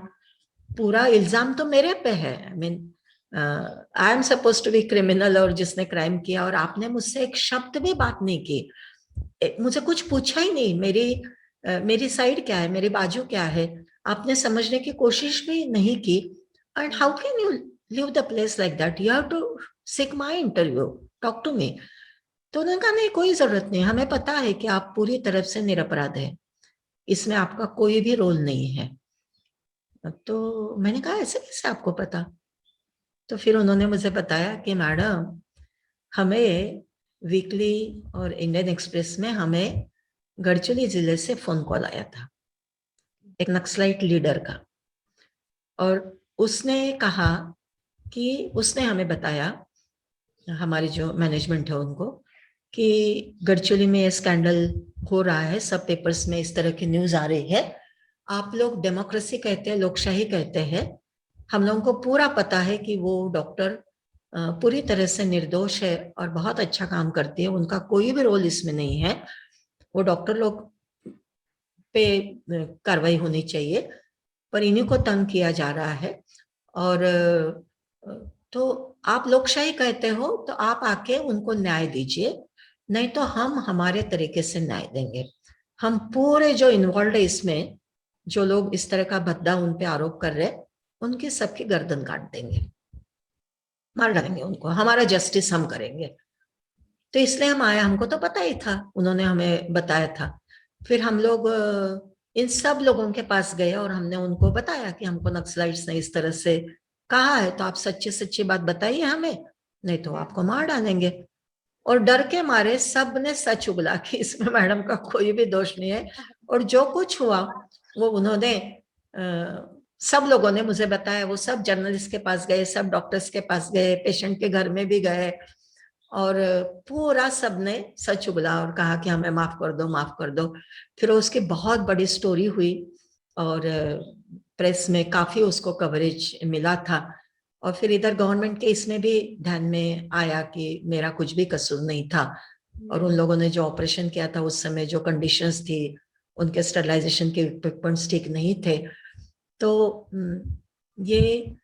पूरा इल्जाम तो मेरे पे है। I mean, I am suppose to be criminal और जिसने क्राइम किया, और आपने मुझसे एक शब्द भी बात नहीं की, मुझे कुछ पूछा ही नहीं, मेरी साइड क्या है, मेरी बाजू क्या है, आपने समझने की कोशिश भी नहीं की। And how can you leave the place like that? You have to seek my interview, talk to me. तो उन्होंने कहा नहीं, कोई जरूरत नहीं, हमें पता है कि आप पूरी तरफ से निरपराध है, इसमें आपका कोई भी रोल नहीं है। तो मैंने कहा ऐसे कैसे आपको पता? तो फिर उन्होंने मुझे बताया कि मैडम, हमें वीकली और इंडियन एक्सप्रेस में हमें गढ़चिरौली जिले से फोन कॉल आया था एक नक्सलाइट लीडर का। और उसने कहा कि उसने हमें बताया, हमारी जो मैनेजमेंट है उनको, कि गढ़चिरौली में ये स्कैंडल हो रहा है, सब पेपर्स में इस तरह की न्यूज आ रही है, आप लोग डेमोक्रेसी कहते हैं, लोकशाही कहते हैं, हम लोगों को पूरा पता है कि वो डॉक्टर पूरी तरह से निर्दोष है और बहुत अच्छा काम करती है, उनका कोई भी रोल इसमें नहीं है, वो डॉक्टर लोग पे कार्रवाई होनी चाहिए, पर इन्हीं को तंग किया जा रहा है। और तो आप लोकशाही कहते हो तो आप आके उनको न्याय दीजिए, नहीं तो हम हमारे तरीके से न्याय देंगे। हम पूरे जो इन्वॉल्व है इसमें, जो लोग इस तरह का भद्दा उन पे आरोप कर रहे, उनकी सबकी गर्दन काट देंगे, मार डालेंगे उनको, हमारा जस्टिस हम करेंगे। तो इसलिए हम आए, हमको तो पता ही था, उन्होंने हमें बताया था। फिर हम लोग इन सब लोगों के पास गए और हमने उनको बताया कि हमको नक्सलाइट्स ने इस तरह से कहा है, तो आप सच्ची सच्ची बात बताइए हमें, नहीं तो आपको मार डालेंगे। और डर के मारे सब ने सच उगला कि इसमें मैडम का कोई भी दोष नहीं है। और जो कुछ हुआ वो उन्होंने सब लोगों ने मुझे बताया, वो सब जर्नलिस्ट के पास गए, सब डॉक्टर्स के पास गए, पेशेंट के घर में भी गए, और पूरा सबने सच उगला और कहा कि हमें माफ कर दो, माफ कर दो। फिर उसकी बहुत बड़ी स्टोरी हुई और प्रेस में काफी उसको कवरेज मिला था। और फिर इधर गवर्नमेंट के इसमें भी ध्यान में आया कि मेरा कुछ भी कसूर नहीं था, और उन लोगों ने जो ऑपरेशन किया था उस समय जो कंडीशंस थी, उनके स्टरलाइजेशन के इक्विपमेंट्स ठीक नहीं थे। तो ये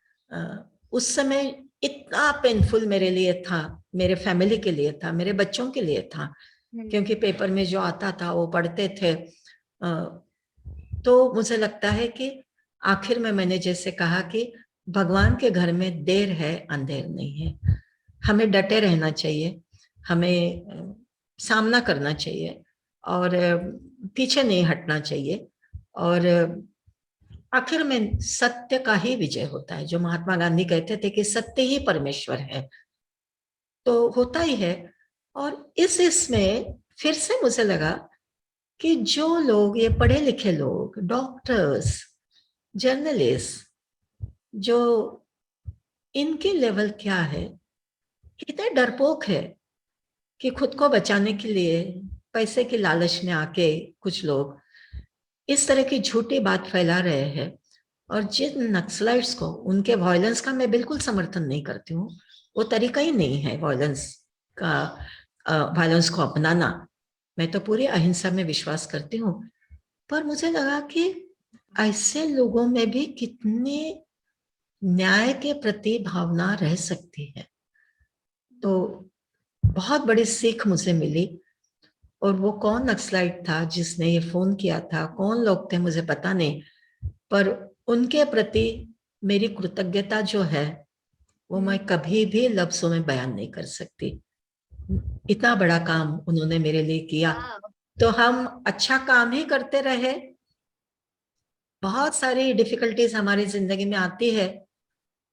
उस समय इतना पेनफुल मेरे लिए था, मेरे फैमिली के लिए था, मेरे बच्चों के लिए था, क्योंकि पेपर में जो आता था वो पढ़ते थे। तो मुझे लगता है कि आखिर में मैंने जैसे कहा कि भगवान के घर में देर है अंधेर नहीं है, हमें डटे रहना चाहिए, हमें सामना करना चाहिए और पीछे नहीं हटना चाहिए। और आखिर में सत्य का ही विजय होता है, जो महात्मा गांधी कहते थे कि सत्य ही परमेश्वर है, तो होता ही है। और इसमें फिर से मुझे लगा कि जो लोग, ये पढ़े लिखे लोग, डॉक्टर्स, जर्नलिस्ट, जो इनकी लेवल क्या है, कितने डरपोक है कि खुद को बचाने के लिए पैसे की लालच में आके कुछ लोग इस तरह की झूठी बात फैला रहे हैं। और जिन नक्सलाइट्स को, उनके वायलेंस का मैं बिल्कुल समर्थन नहीं करती हूँ, वो तरीका ही नहीं है वायलेंस का, वायलेंस को अपनाना। मैं तो पूरी अहिंसा में विश्वास करती हूँ। पर मुझे लगा कि ऐसे लोगों में भी कितने न्याय के प्रति भावना रह सकती है। तो बहुत बड़ी सीख मुझे मिली। और वो कौन नक्सलाइट था जिसने ये फोन किया था, कौन लोग थे मुझे पता नहीं, पर उनके प्रति मेरी कृतज्ञता जो है वो मैं कभी भी लफ्जों में बयान नहीं कर सकती। इतना बड़ा काम उन्होंने मेरे लिए किया। तो हम अच्छा काम ही करते रहे। बहुत सारी डिफिकल्टीज हमारी जिंदगी में आती है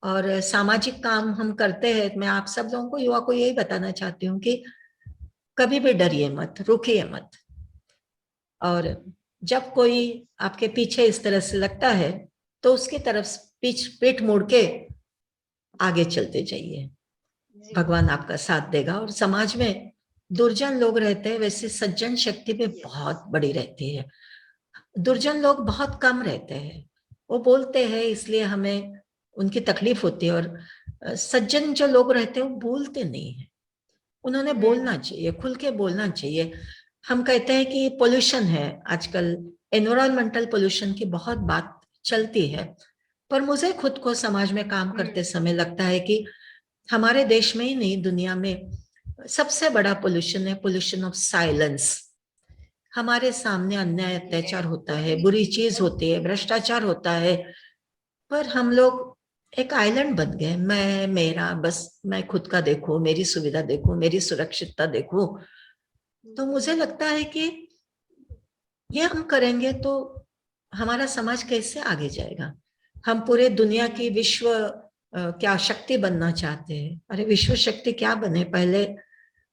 और सामाजिक काम हम करते हैं। मैं आप सब लोगों को, युवा को, यही बताना चाहती हूँ कि कभी भी डरिए मत, रुकिए मत। और जब कोई आपके पीछे इस तरह से लगता है तो उसकी तरफ पीठ मोड़ के आगे चलते जाइए। भगवान आपका साथ देगा। और समाज में दुर्जन लोग रहते हैं, वैसे सज्जन शक्ति भी बहुत बड़ी रहती है। दुर्जन लोग बहुत कम रहते हैं, वो बोलते हैं इसलिए हमें उनकी तकलीफ होती है। और सज्जन जो लोग रहते हैं वो बोलते नहीं है। उन्होंने बोलना चाहिए, खुल के बोलना चाहिए। हम कहते हैं कि पोल्यूशन है आजकल, एनवायरमेंटल पोल्यूशन की बहुत बात चलती है, पर मुझे खुद को समाज में काम करते समय लगता है कि हमारे देश में ही नहीं, दुनिया में सबसे बड़ा पोल्यूशन है पोल्यूशन ऑफ साइलेंस। हमारे सामने अन्याय अत्याचार होता है, बुरी चीज होती है, भ्रष्टाचार होता है, पर हम लोग एक आइलैंड बन गए। मैं, मेरा, बस मैं खुद का देखूं, मेरी सुविधा देखूं, मेरी सुरक्षितता देखूं। तो मुझे लगता है कि ये हम करेंगे तो हमारा समाज कैसे आगे जाएगा। हम पूरे दुनिया की विश्व क्या शक्ति बनना चाहते हैं। अरे विश्व शक्ति क्या बने, पहले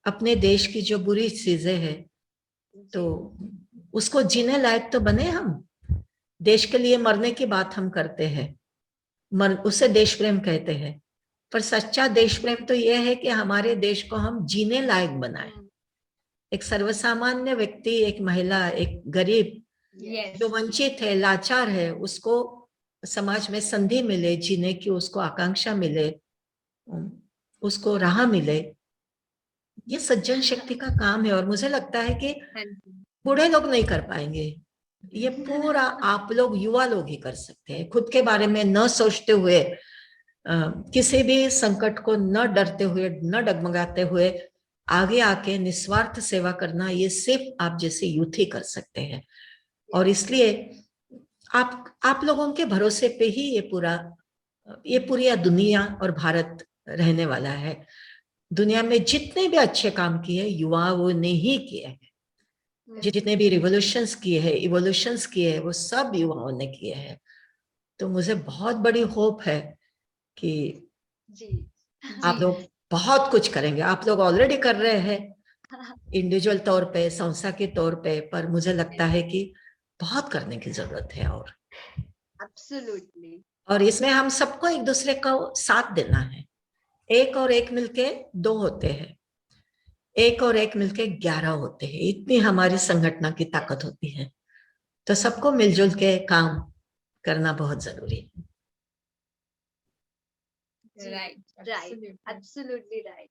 अपने देश की जो बुरी चीजें हैं तो उसको जीने लायक तो बने हम। देश के लिए मरने की बात हम करते हैं, उसे देश प्रेम कहते हैं, पर सच्चा देश प्रेम तो यह है कि हमारे देश को हम जीने लायक बनाए। एक सर्वसामान्य व्यक्ति, एक महिला, एक गरीब जो वंचित है, लाचार है, उसको समाज में संधि मिले जीने की, उसको आकांक्षा मिले, उसको राह मिले। ये सज्जन शक्ति का काम है। और मुझे लगता है कि बूढ़े लोग नहीं कर पाएंगे, ये पूरा आप लोग, युवा लोग ही कर सकते हैं। खुद के बारे में न सोचते हुए, किसी भी संकट को न डरते हुए, न डगमगाते हुए आगे आके निस्वार्थ सेवा करना, ये सिर्फ आप जैसे यूथ ही कर सकते हैं। और इसलिए आप लोगों के भरोसे पे ही ये पूरी दुनिया और भारत रहने वाला है। दुनिया में जितने भी अच्छे काम किए युवाओं ने ही किए हैं, जितने भी रिवोल्यूशंस किए हैं, इवोल्यूशंस किए हैं, वो सब युवाओं ने किए हैं। तो मुझे बहुत बड़ी होप है कि आप लोग बहुत कुछ करेंगे। आप लोग ऑलरेडी कर रहे हैं इंडिविजुअल तौर पे, संस्था के तौर पे, पर मुझे लगता है कि बहुत करने की जरूरत है। और एब्सोल्युटली। और इसमें हम सबको एक दूसरे का साथ देना है। एक और एक मिलके 2 होते हैं, एक और एक मिलके 11 होते हैं। इतनी हमारी संगठन की ताकत होती है। तो सबको मिलजुल के काम करना बहुत जरूरी है। Right, absolutely right.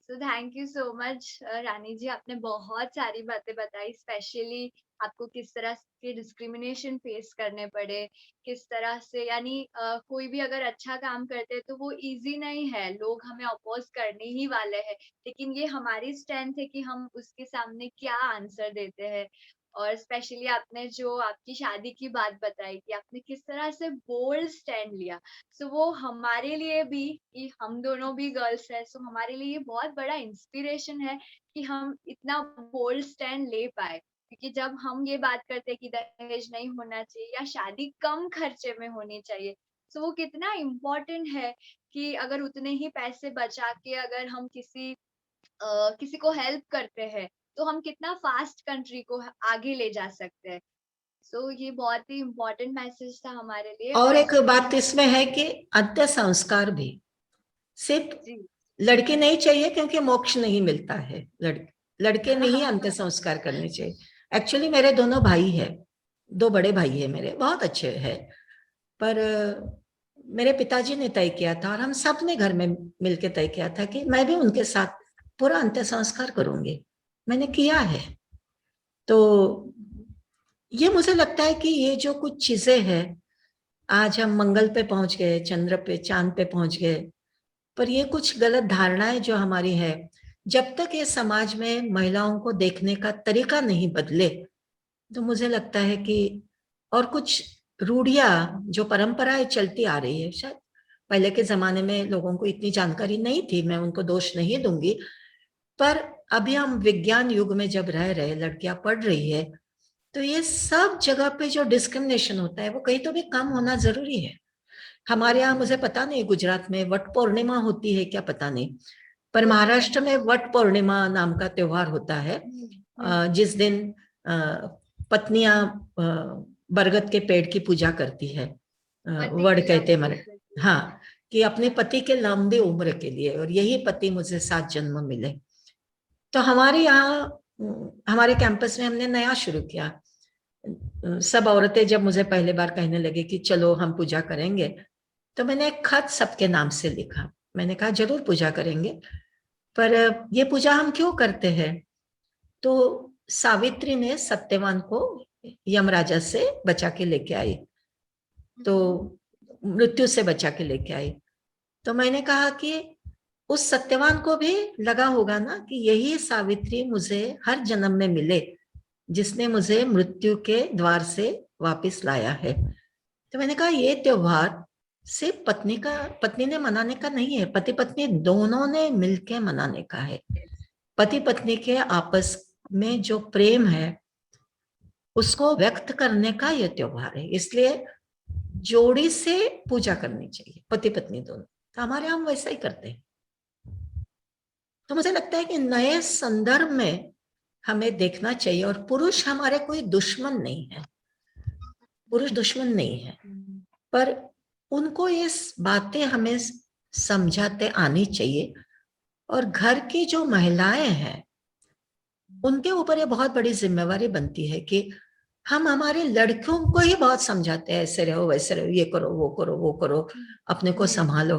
So thank you so much Rani ji, आपने बहुत सारी बातें बताई, स्पेशली आपको किस तरह के डिस्क्रिमिनेशन फेस करने पड़े, किस तरह से, यानी कोई भी अगर अच्छा काम करते हैं तो वो इजी नहीं है, लोग हमें अपोज करने ही वाले हैं, लेकिन ये हमारी स्ट्रेंथ है कि हम उसके सामने क्या आंसर देते हैं। और स्पेशली आपने जो आपकी शादी की बात बताई कि आपने किस तरह से बोल्ड स्टैंड लिया, सो वो हमारे लिए भी, कि हम दोनों भी गर्ल्स हैं, सो हमारे लिए ये बहुत बड़ा इंस्पिरेशन है कि हम इतना बोल्ड स्टैंड ले पाए। क्योंकि जब हम ये बात करते हैं कि दहेज नहीं होना चाहिए या शादी कम खर्चे में होनी चाहिए, तो वो कितना इम्पोर्टेंट है कि अगर उतने ही पैसे बचा के अगर हम किसी को हेल्प करते हैं तो हम कितना फास्ट कंट्री को आगे ले जा सकते हैं। सो ये बहुत ही इम्पोर्टेंट मैसेज था हमारे लिए। और एक बात इसमें है कि अंत्य संस्कार भी सिर्फ लड़की नहीं चाहिए क्योंकि मोक्ष नहीं मिलता है, लड़के नहीं अंत्य संस्कार करने चाहिए। एक्चुअली मेरे दोनों भाई है, दो बड़े भाई है मेरे, बहुत अच्छे हैं, पर मेरे पिताजी ने तय किया था और हम सब ने घर में मिलकर तय किया था कि मैं भी उनके साथ पूरा अंत्य संस्कार करूंगी। मैंने किया है। तो ये मुझे लगता है कि ये जो कुछ चीजें हैं, आज हम मंगल पे पहुंच गए, चंद्र पे, चांद पे पहुंच गए, पर ये कुछ गलत धारणाएं जो हमारी है, जब तक ये समाज में महिलाओं को देखने का तरीका नहीं बदले, तो मुझे लगता है कि और कुछ रूढ़ियां जो परंपराएं चलती आ रही है, शायद पहले के जमाने में लोगों को इतनी जानकारी नहीं थी, मैं उनको दोष नहीं दूंगी, पर अभी हम विज्ञान युग में जब रह रहे, लड़कियां पढ़ रही है, तो ये सब जगह पे जो डिस्क्रिमिनेशन होता है वो कहीं तो भी कम होना जरूरी है। हमारे यहाँ मुझे पता नहीं गुजरात में वट पूर्णिमा होती है क्या, पता नहीं, पर महाराष्ट्र में वट पूर्णिमा नाम का त्योहार होता है, जिस दिन पत्नियां बरगद के पेड़ की पूजा करती है, वड़ कहते हैं मरे, हाँ, कि अपने पति के लंबी उम्र के लिए, और यही पति मुझे 7 जन्म मिले। तो हमारे यहाँ हमारे कैंपस में हमने नया शुरू किया। सब औरतें जब मुझे पहले बार कहने लगे कि चलो हम पूजा करेंगे, तो मैंने एक खत सबके नाम से लिखा। मैंने कहा जरूर पूजा करेंगे, पर ये पूजा हम क्यों करते हैं? तो सावित्री ने सत्यवान को यमराजा से बचा के लेके आई, तो मृत्यु से बचा के लेके आई। तो मैंने कहा कि उस सत्यवान को भी लगा होगा ना कि यही सावित्री मुझे हर जन्म में मिले, जिसने मुझे मृत्यु के द्वार से वापस लाया है। तो मैंने कहा ये त्योहार सिर्फ पत्नी ने मनाने का नहीं है, पति पत्नी दोनों ने मिलकर मनाने का है। पति पत्नी के आपस में जो प्रेम है उसको व्यक्त करने का यह त्योहार है, इसलिए जोड़ी से पूजा करनी चाहिए, पति पत्नी दोनों। तो हमारे हम वैसा ही करते हैं। तो मुझे लगता है कि नए संदर्भ में हमें देखना चाहिए, और पुरुष हमारे कोई दुश्मन नहीं है, पुरुष दुश्मन नहीं है, पर उनको ये बातें हमें समझाते आनी चाहिए। और घर की जो महिलाएं हैं उनके ऊपर ये बहुत बड़ी जिम्मेवारी बनती है कि हम हमारे लड़कियों को ही बहुत समझाते हैं, ऐसे रहो वैसे रहो, ये करो वो करो वो करो, अपने को संभालो।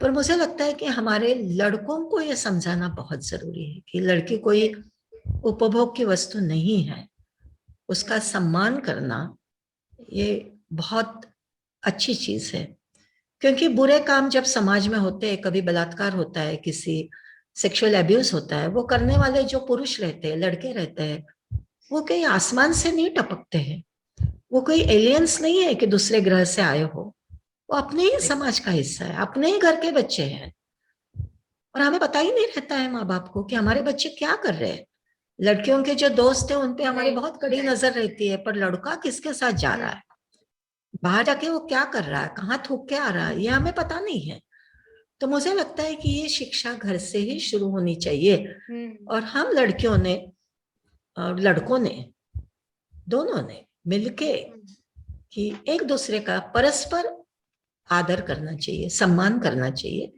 पर मुझे लगता है कि हमारे लड़कों को ये समझाना बहुत जरूरी है कि लड़की कोई उपभोग की वस्तु नहीं है, उसका सम्मान करना ये बहुत अच्छी चीज है। क्योंकि बुरे काम जब समाज में होते हैं, कभी बलात्कार होता है, किसी सेक्सुअल एब्यूज होता है, वो करने वाले जो पुरुष रहते हैं, लड़के रहते हैं, वो कहीं आसमान से नहीं टपकते हैं, वो कोई एलियंस नहीं है कि दूसरे ग्रह से आए हो, वो अपने ही समाज का हिस्सा है, अपने ही घर के बच्चे हैं। और हमें पता ही नहीं रहता है माँ बाप को कि हमारे बच्चे क्या कर रहे हैं। लड़कियों के जो दोस्त है उन पे हमारी बहुत कड़ी नजर रहती है, पर लड़का किसके साथ जा रहा है, बाहर जाके वो क्या कर रहा है, कहाँ थूक के आ रहा है, ये हमें पता नहीं है। तो मुझे लगता है कि ये शिक्षा घर से ही शुरू होनी चाहिए, और हम लड़कियों ने और लड़कों ने, दोनों ने मिलके कि एक दूसरे का परस्पर आदर करना चाहिए, सम्मान करना चाहिए,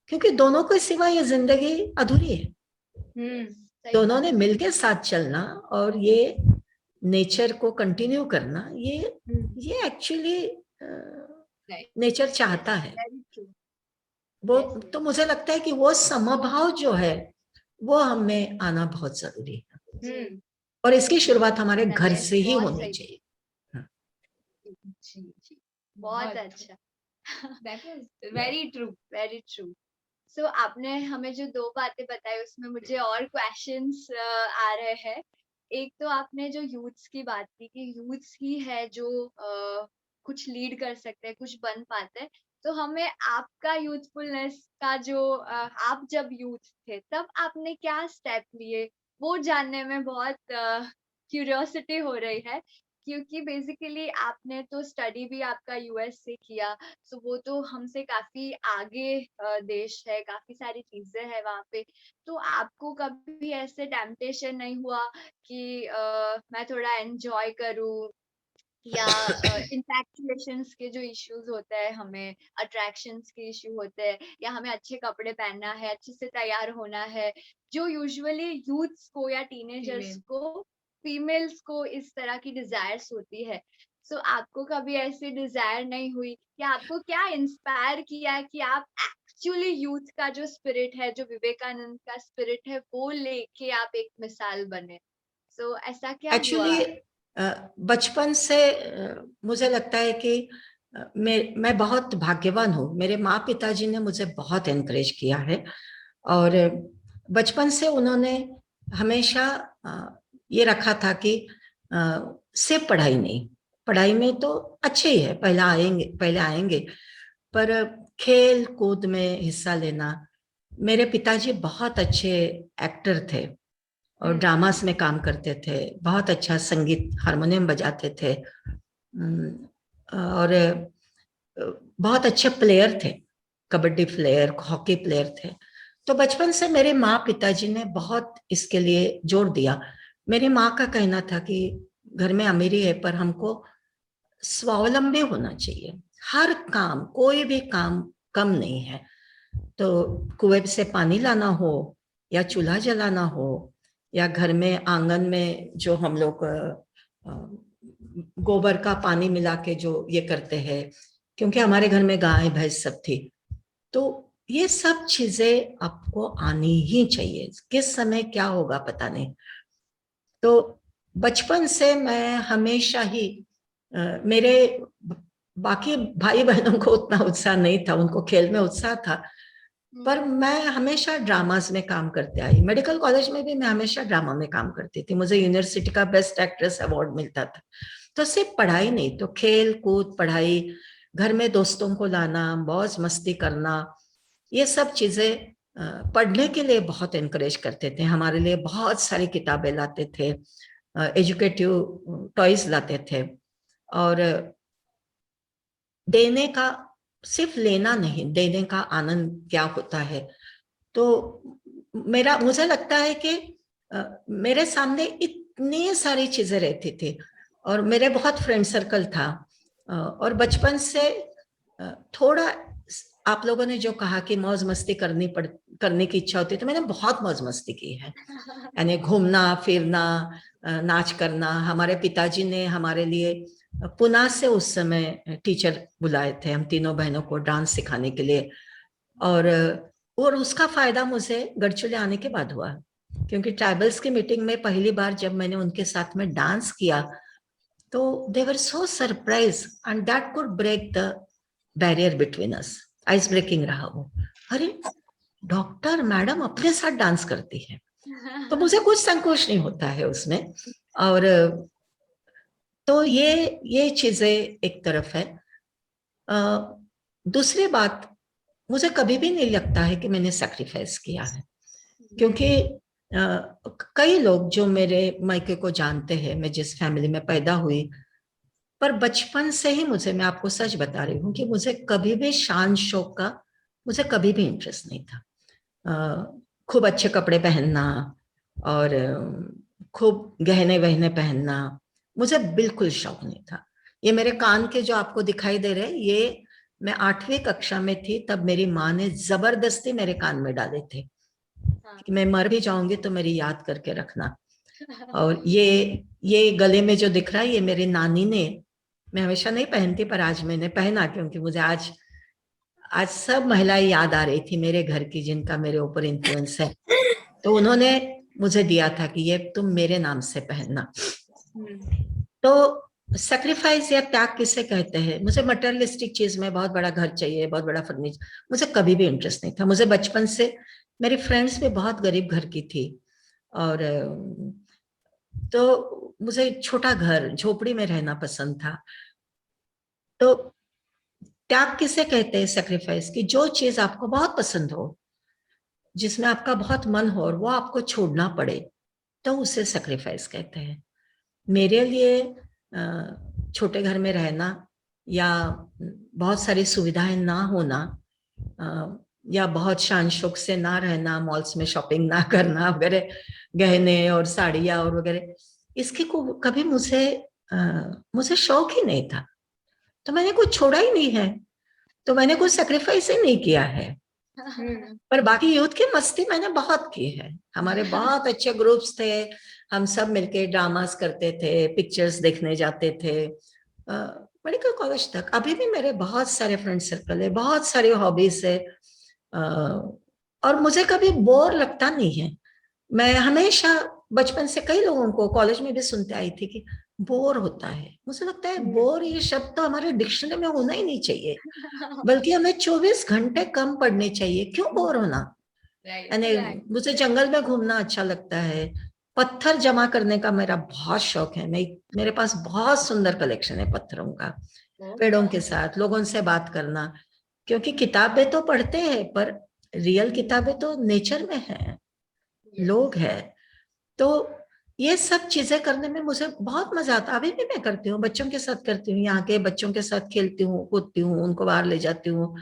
क्योंकि दोनों के सिवा ये जिंदगी अधूरी है। दोनों ने मिलके साथ चलना और ये नेचर को कंटिन्यू करना, ये एक्चुअली नेचर चाहता है वो। तो मुझे लगता है कि वो समभाव जो है वो हमें आना बहुत जरूरी है, और इसकी शुरुआत हमारे घर से ही होनी चाहिए। जी जी, बहुत अच्छा। Very true, very true. So आपने हमें जो 2 बातें बताई उसमें मुझे और क्वेश्चंस आ रहे हैं। एक तो आपने जो यूथ्स की बात की कि यूथ्स ही है जो कुछ लीड कर सकते हैं, कुछ बन पाते हैं। तो हमें आपका यूथफुलनेस का जो आप जब यूथ थे तब आपने क्या स्टेप लिए, वो जानने में बहुत क्यूरियोसिटी हो रही है। क्योंकि बेसिकली आपने तो स्टडी भी आपका यूएस से किया, सो वो तो हमसे काफी आगे देश है, काफी सारी चीजें हैं वहाँ पे। तो आपको कभी ऐसे टेम्पटेशन नहीं हुआ कि मैं थोड़ा एंजॉय करूँ, या इन्फैक्चुएशंस के जो इश्यूज होते हैं, हमें अट्रैक्शंस के इश्यू होते हैं, या हमें अच्छे कपड़े पहनना है, अच्छे से तैयार होना है, जो यूजुअली यूथ्स को या टीनेजर्स फीमेल। को, फीमेल्स को इस तरह की डिजायर्स होती है। सो आपको कभी ऐसी डिजायर नहीं हुई, या आपको क्या इंस्पायर किया कि आप एक्चुअली यूथ का जो स्पिरिट है, जो विवेकानंद का स्पिरिट है, वो लेके आप एक मिसाल बने? सो ऐसा क्या हुआ? एक्चुअली बचपन से मुझे लगता है कि मैं बहुत भाग्यवान हूँ। मेरे माँ पिताजी ने मुझे बहुत एनकरेज किया है, और बचपन से उन्होंने हमेशा ये रखा था कि सिर्फ पढ़ाई नहीं, पढ़ाई में तो अच्छे ही है, पहले आएंगे, पर खेल कूद में हिस्सा लेना। मेरे पिताजी बहुत अच्छे एक्टर थे और ड्रामास में काम करते थे, बहुत अच्छा संगीत हारमोनियम बजाते थे, और बहुत अच्छे प्लेयर थे, कबड्डी प्लेयर, हॉकी प्लेयर थे। तो बचपन से मेरे माँ पिताजी ने बहुत इसके लिए जोर दिया। मेरी माँ का कहना था कि घर में अमीरी है पर हमको स्वावलंबी होना चाहिए, हर काम, कोई भी काम कम नहीं है। तो कुएं से पानी लाना हो, या चूल्हा जलाना हो, या घर में आंगन में जो हम लोग गोबर का पानी मिला के जो ये करते हैं, क्योंकि हमारे घर में गाय भैंस सब थी, तो ये सब चीजें आपको आनी ही चाहिए। किस समय क्या होगा पता नहीं। तो बचपन से मैं हमेशा ही मेरे बाकी भाई बहनों को उतना उत्साह नहीं था, उनको खेल में उत्साह था, पर मैं हमेशा ड्रामास में काम करते आई। मेडिकल कॉलेज में भी मैं हमेशा ड्रामा में काम करती थी, मुझे यूनिवर्सिटी का बेस्ट एक्ट्रेस अवार्ड मिलता था। तो सिर्फ पढ़ाई नहीं, तो खेल कूद, पढ़ाई, घर में दोस्तों को लाना, मौज मस्ती करना, ये सब चीजें पढ़ने के लिए बहुत एनकरेज करते थे। हमारे लिए बहुत सारी किताबें लाते थे, एजुकेटिव टॉयज लाते थे, और देने का, सिर्फ लेना नहीं, देने का आनंद क्या होता है। तो मुझे लगता है कि मेरे सामने इतनी सारी चीजें रहती थी, और मेरे बहुत फ्रेंड सर्कल था, और बचपन से थोड़ा, आप लोगों ने जो कहा कि मौज मस्ती करने की इच्छा होती है, तो मैंने बहुत मौज मस्ती की है। यानी घूमना फिरना, नाच करना। हमारे पिताजी ने हमारे लिए पुणे से उस समय टीचर बुलाए थे, हम तीनों बहनों को डांस सिखाने के लिए, और उसका फायदा मुझे गढ़चिरौली आने के बाद हुआ, क्योंकि ट्राइबल्स की मीटिंग में पहली बार जब मैंने उनके साथ में डांस किया, तो they were so surprise, and that could break the barrier between us. Ice breaking रहा वो। अरे, डॉक्टर मैडम अपने साथ डांस करती है, तो मुझे कुछ संकोच नहीं होता है उसमें। और तो ये चीजें एक तरफ है। दूसरी बात, मुझे कभी भी नहीं लगता है कि मैंने सैक्रिफाइस किया है, क्योंकि कई लोग जो मेरे मायके को जानते हैं, मैं जिस फैमिली में पैदा हुई, पर बचपन से ही मैं आपको सच बता रही हूँ कि मुझे कभी भी शान शौक का, मुझे कभी भी इंटरेस्ट नहीं था। खूब अच्छे कपड़े पहनना और खूब गहने वहने पहनना, मुझे बिल्कुल शौक नहीं था। ये मेरे कान के जो आपको दिखाई दे रहे, ये मैं 8वीं कक्षा में थी तब मेरी माँ ने जबरदस्ती मेरे कान में डाले थे कि मैं मर भी जाऊंगी तो मेरी याद करके रखना। और ये गले में जो दिख रहा है, ये मेरी नानी ने, मैं हमेशा नहीं पहनती पर आज मैंने पहना, क्योंकि मुझे आज सब महिलाएं याद आ रही थी मेरे घर की, जिनका मेरे ऊपर इन्फ्लुएंस है। तो उन्होंने मुझे दिया था कि ये तुम मेरे नाम से पहनना। तो सैक्रिफाइस या त्याग किसे कहते हैं? मुझे मटेरियलिस्टिक चीज में बहुत बड़ा घर चाहिए, बहुत बड़ा फर्नीचर, मुझे कभी भी इंटरेस्ट नहीं था। मुझे बचपन से, मेरी फ्रेंड्स भी बहुत गरीब घर की थी, और तो मुझे छोटा घर, झोपड़ी में रहना पसंद था। तो त्याग किसे कहते हैं? सैक्रिफाइस की जो चीज आपको बहुत पसंद हो, जिसमें आपका बहुत मन हो, और वो आपको छोड़ना पड़े, तो उसे सैक्रिफाइस कहते हैं। मेरे लिए छोटे घर में रहना, या बहुत सारी सुविधाएं ना होना, या बहुत शान शौक से ना रहना, मॉल्स में शॉपिंग ना करना वगैरह, गहने और साड़ियां और वगैरह, इसकी को कभी मुझे मुझे शौक ही नहीं था, तो मैंने कुछ छोड़ा ही नहीं है, तो मैंने कुछ सेक्रीफाइस ही नहीं किया है। पर बाकी यूथ की मस्ती मैंने बहुत की है। हमारे बहुत अच्छे ग्रुप्स थे, हम सब मिलके ड्रामास करते थे, पिक्चर्स देखने जाते थे मेडिकल कॉलेज तक। अभी भी मेरे बहुत सारे फ्रेंड सर्कल है, बहुत सारी हॉबीज है, और मुझे कभी बोर लगता नहीं है। मैं हमेशा बचपन से कई लोगों को कॉलेज में भी सुनते आई थी कि बोर होता है। मुझे लगता है बोर ये शब्द तो हमारे डिक्शनरी में होना ही नहीं चाहिए, बल्कि हमें 24 घंटे कम पढ़ने चाहिए। क्यों बोर होना? यानी मुझे जंगल में घूमना अच्छा लगता है, पत्थर जमा करने का मेरा बहुत शौक है। मेरे पास बहुत सुंदर कलेक्शन है पत्थरों का, पेड़ों के साथ लोगों से बात करना, क्योंकि किताबें तो पढ़ते हैं पर रियल किताबें तो नेचर में है, लोग है। तो ये सब चीजें करने में मुझे बहुत मजा आता है। अभी भी मैं करती हूँ, बच्चों के साथ करती हूँ, यहाँ के बच्चों के साथ खेलती हूँ, कूदती हूँ, उनको बाहर ले जाती हूँ,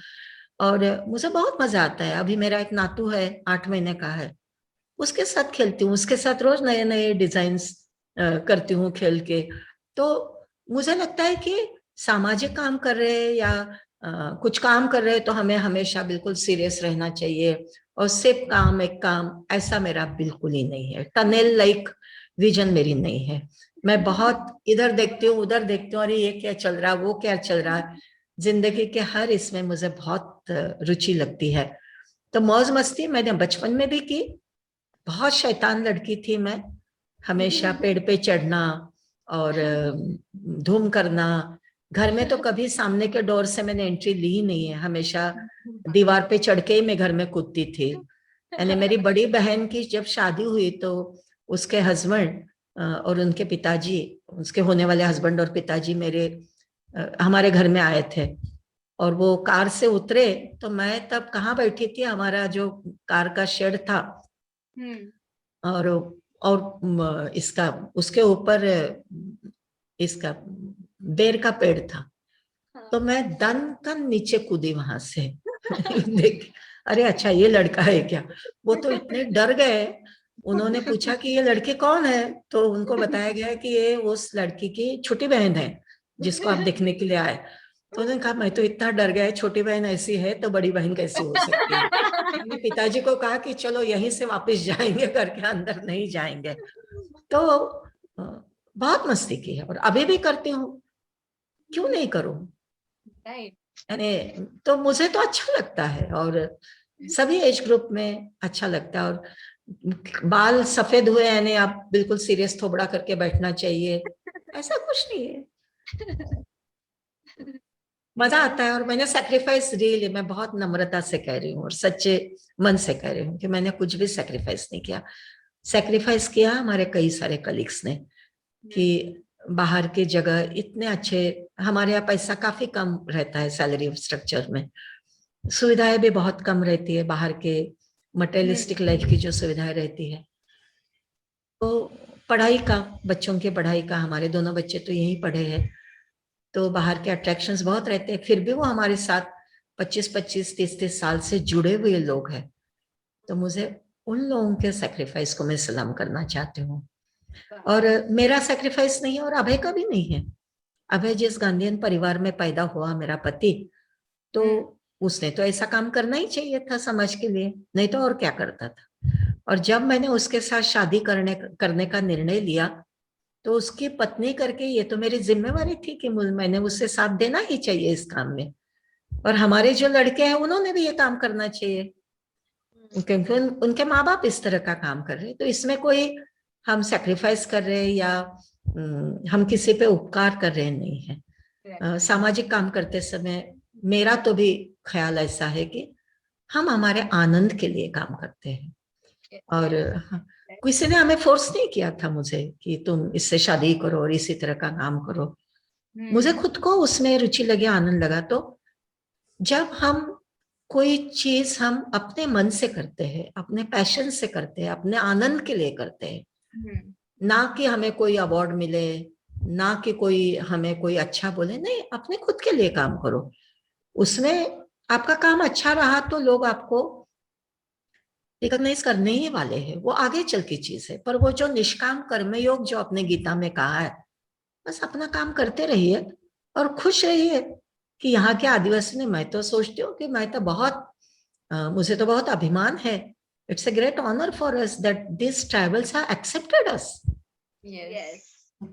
और मुझे बहुत मजा आता है। अभी मेरा एक नातू है, 8 महीने का है, उसके साथ खेलती हूँ, उसके साथ रोज नए नए डिजाइन्स करती हूँ खेल के। तो मुझे लगता है कि सामाजिक काम कर रहे हैं या कुछ काम कर रहे हैं तो हमें हमेशा बिल्कुल सीरियस रहना चाहिए, और सिर्फ काम एक काम ऐसा मेरा बिल्कुल ही नहीं है। टनल लाइक विजन मेरी नहीं है। मैं बहुत इधर देखती हूँ, उधर देखती हूँ, अरे ये क्या चल रहा है, वो क्या चल रहा है। जिंदगी के हर इसमें मुझे बहुत रुचि लगती है। तो मौज मस्ती मैंने बचपन में भी की। बहुत शैतान लड़की थी मैं, हमेशा पेड़ पे चढ़ना और धूम करना। घर में तो कभी सामने के डोर से मैंने एंट्री ली ही नहीं है, हमेशा दीवार पे चढ़ के ही मैं घर में कूदती थी। यानी मेरी बड़ी बहन की जब शादी हुई तो उसके हस्बैंड और उनके पिताजी, उसके होने वाले हस्बैंड और पिताजी मेरे हमारे घर में आए थे, और वो कार से उतरे तो मैं तब कहाँ बैठी थी, हमारा जो कार का शेड था, और इसका उसके ऊपर इसका बेर का पेड़ था। तो मैं दन दन नीचे कूदी वहां से देख, अरे अच्छा ये लड़का है क्या। वो तो इतने डर गए, उन्होंने पूछा कि ये लड़की कौन है, तो उनको बताया गया कि ये उस लड़की की छोटी बहन है जिसको आप देखने के लिए आए। तो उन्होंने कहा मैं तो इतना डर गया, छोटी बहन ऐसी है तो बड़ी बहन कैसी हो सकती है। मैंने पिताजी को कहा कि चलो यहीं से वापस जाएंगे, घर के अंदर नहीं जाएंगे। तो बहुत मस्ती की है और अभी भी करती हूँ, क्यों नहीं करूँ। यानी तो मुझे तो अच्छा लगता है, और सभी एज ग्रुप में अच्छा लगता है। और बाल सफेद हुए यानी आप बिल्कुल सीरियस थोबड़ा करके बैठना चाहिए, ऐसा कुछ नहीं है। मजा आता है। और मैंने सेक्रीफाइस रियली, मैं बहुत नम्रता से कह रही हूँ और सच्चे मन से कह रही हूँ कि मैंने कुछ भी सेक्रीफाइस नहीं किया। सेक्रीफाइस किया हमारे कई सारे कलीग्स ने, कि बाहर की जगह इतने अच्छे, हमारे यहाँ पैसा काफी कम रहता है सैलरी स्ट्रक्चर में, सुविधाएं भी बहुत कम रहती है, बाहर के मटेरियलिस्टिक लाइफ की जो सुविधाएं रहती है। तो पढ़ाई का, बच्चों की पढ़ाई का, हमारे दोनों बच्चे तो यहीं पढ़े हैं, तो बाहर के अट्रैक्शंस बहुत रहते हैं, फिर भी वो हमारे साथ 25-25, 30-30 साल से जुड़े हुए लोग हैं। तो मुझे उन लोगों के सेक्रीफाइस को मैं सलाम करना चाहती हूँ। और मेरा सेक्रीफाइस नहीं है और अभय का भी नहीं है। अभय जिस गांधीयन परिवार में पैदा हुआ, मेरा पति, तो उसने तो ऐसा काम करना ही चाहिए था समाज के लिए, नहीं तो और क्या करता था। और जब मैंने उसके साथ शादी करने का निर्णय लिया तो उसकी पत्नी करके ये तो मेरी जिम्मेवारी थी कि मैंने उससे साथ देना ही चाहिए इस काम में। और हमारे जो लड़के हैं उन्होंने भी ये काम करना चाहिए, क्योंकि उनके माँ बाप इस तरह का काम कर रहे हैं। तो इसमें कोई हम सेक्रीफाइस कर रहे हैं या हम किसी पे उपकार कर रहे नहीं है। सामाजिक काम करते समय मेरा तो भी ख्याल ऐसा है कि हम हमारे आनंद के लिए काम करते हैं। और किसी ने हमें फोर्स नहीं किया था मुझे कि तुम इससे शादी करो और इसी तरह का काम करो। मुझे खुद को उसमें रुचि लगी, आनंद लगा। तो जब हम कोई चीज हम अपने मन से करते हैं, अपने पैशन से करते हैं, अपने आनंद के लिए करते हैं, ना कि हमें कोई अवार्ड मिले, ना कि कोई हमें कोई अच्छा बोले, नहीं, अपने खुद के लिए काम करो। उसमें आपका काम अच्छा रहा तो लोग आपको रिकॉग्नाइज करने ही वाले हैं, वो आगे चल की चीज है। पर वो जो निष्काम कर्मयोग जो अपने गीता में कहा है बस अपना काम करते रहिए और खुश रहिए कि यहाँ के आदिवासी ने, मैं तो सोचती हूँ कि मैं तो बहुत मुझे तो बहुत अभिमान है. It's a great honour for us that this tribals have accepted us. Yes.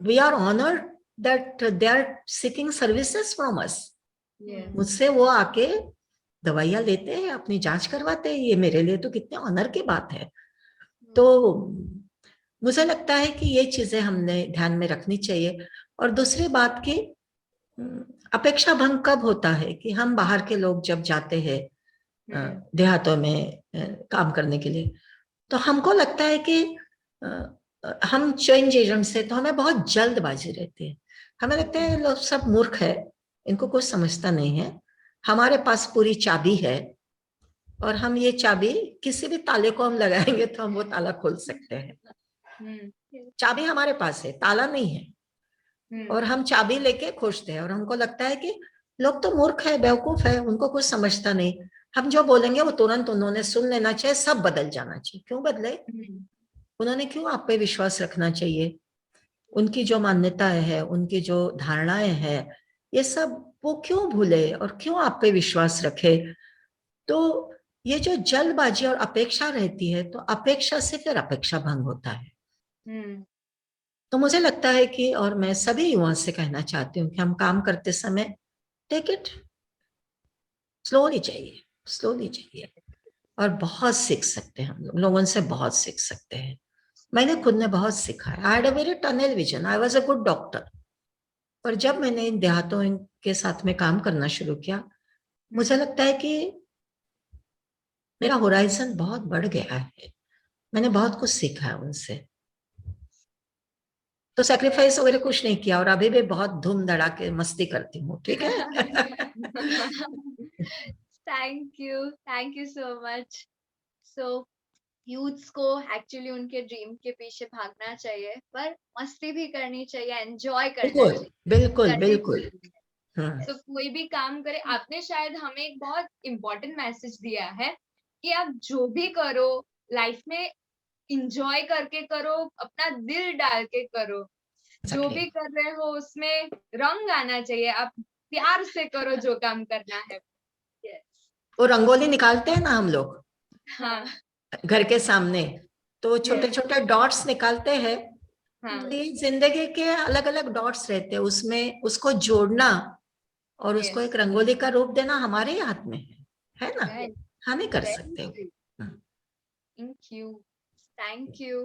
We are honoured that they are seeking services from us. Yes. मुझसे वो आके दवाइयां लेते हैं, अपनी जांच करवाते हैं. ये मेरे लिए तो कितने ऑनर की बात है. तो मुझे लगता है कि ये चीजें हमने ध्यान में रखनी चाहिए. और दूसरी बात की अपेक्षा भंग कब होता है कि हम बाहर के लोग जब जाते हैं देहातों में काम करने के लिए, तो हमको लगता है कि हम चेंज एजेंट से, तो हमें बहुत जल्दबाजी रहती है. हमें लगता है लोग सब मूर्ख है, इनको कुछ समझता नहीं है. हमारे पास पूरी चाबी है और हम ये चाबी किसी भी ताले को हम लगाएंगे तो हम वो ताला खोल सकते हैं. चाबी हमारे पास है, ताला नहीं है. और हम चाबी लेके खोजते हैं और हमको लगता है कि लोग तो मूर्ख है, बेवकूफ है, उनको कुछ समझता नहीं. हम जो बोलेंगे वो तुरंत उन्होंने सुन लेना चाहिए, सब बदल जाना चाहिए. क्यों बदले? उन्होंने क्यों आप पे विश्वास रखना चाहिए? उनकी जो मान्यताएं है, उनकी जो धारणाएं हैं, ये सब वो क्यों भूले और क्यों आप पे विश्वास रखे? तो ये जो जल्दबाजी और अपेक्षा रहती है, तो अपेक्षा से फिर अपेक्षा भंग होता है. तो मुझे लगता है कि, और मैं सभी युवाओं से कहना चाहती हूँ कि हम काम करते समय टेक इट स्लोली चाहिए, स्लोली चाहिए. और बहुत सीख सकते हैं हम लोगों से बहुत सीख सकते हैं. मैंने खुद ने बहुत सीखा है. I had a very tunnel vision, I was a good doctor. पर जब मैंने इन देहातों के साथ में काम करना शुरू किया, मुझे लगता है कि मेरा होराइजन बहुत बढ़ गया है. मैंने बहुत कुछ सीखा है उनसे. तो सैक्रिफाइस वगैरह कुछ नहीं किया और अभी भी बहुत धूम धड़ाके मस्ती करती हूँ. ठीक है. Thank you so much. So youths को एक्चुअली उनके ड्रीम के पीछे भागना चाहिए, पर मस्ती भी करनी चाहिए, एंजॉय करना बिल्कुल चाहिए, बिल्कुल करनी बिल्कुल. चाहिए. तो कोई भी काम करे, आपने शायद हमें एक बहुत इम्पोर्टेंट मैसेज दिया है कि आप जो भी करो लाइफ में इंजॉय करके करो, अपना दिल डाल के करो. जो Exactly. भी कर रहे हो उसमें रंग आना चाहिए. आप प्यार से करो जो काम करना है. Yes. वो रंगोली निकालते हैं ना हम लोग हाँ. घर के सामने, तो छोटे Yes. छोटे डॉट्स निकालते हैं. हाँ. तो ये जिंदगी के अलग अलग डॉट्स रहते हैं, उसमें उसको जोड़ना और उसको Yes. एक रंगोली का रूप देना हमारे हाथ में है ना. Right. हम ही कर Very सकते true. हो. Thank you. Thank you.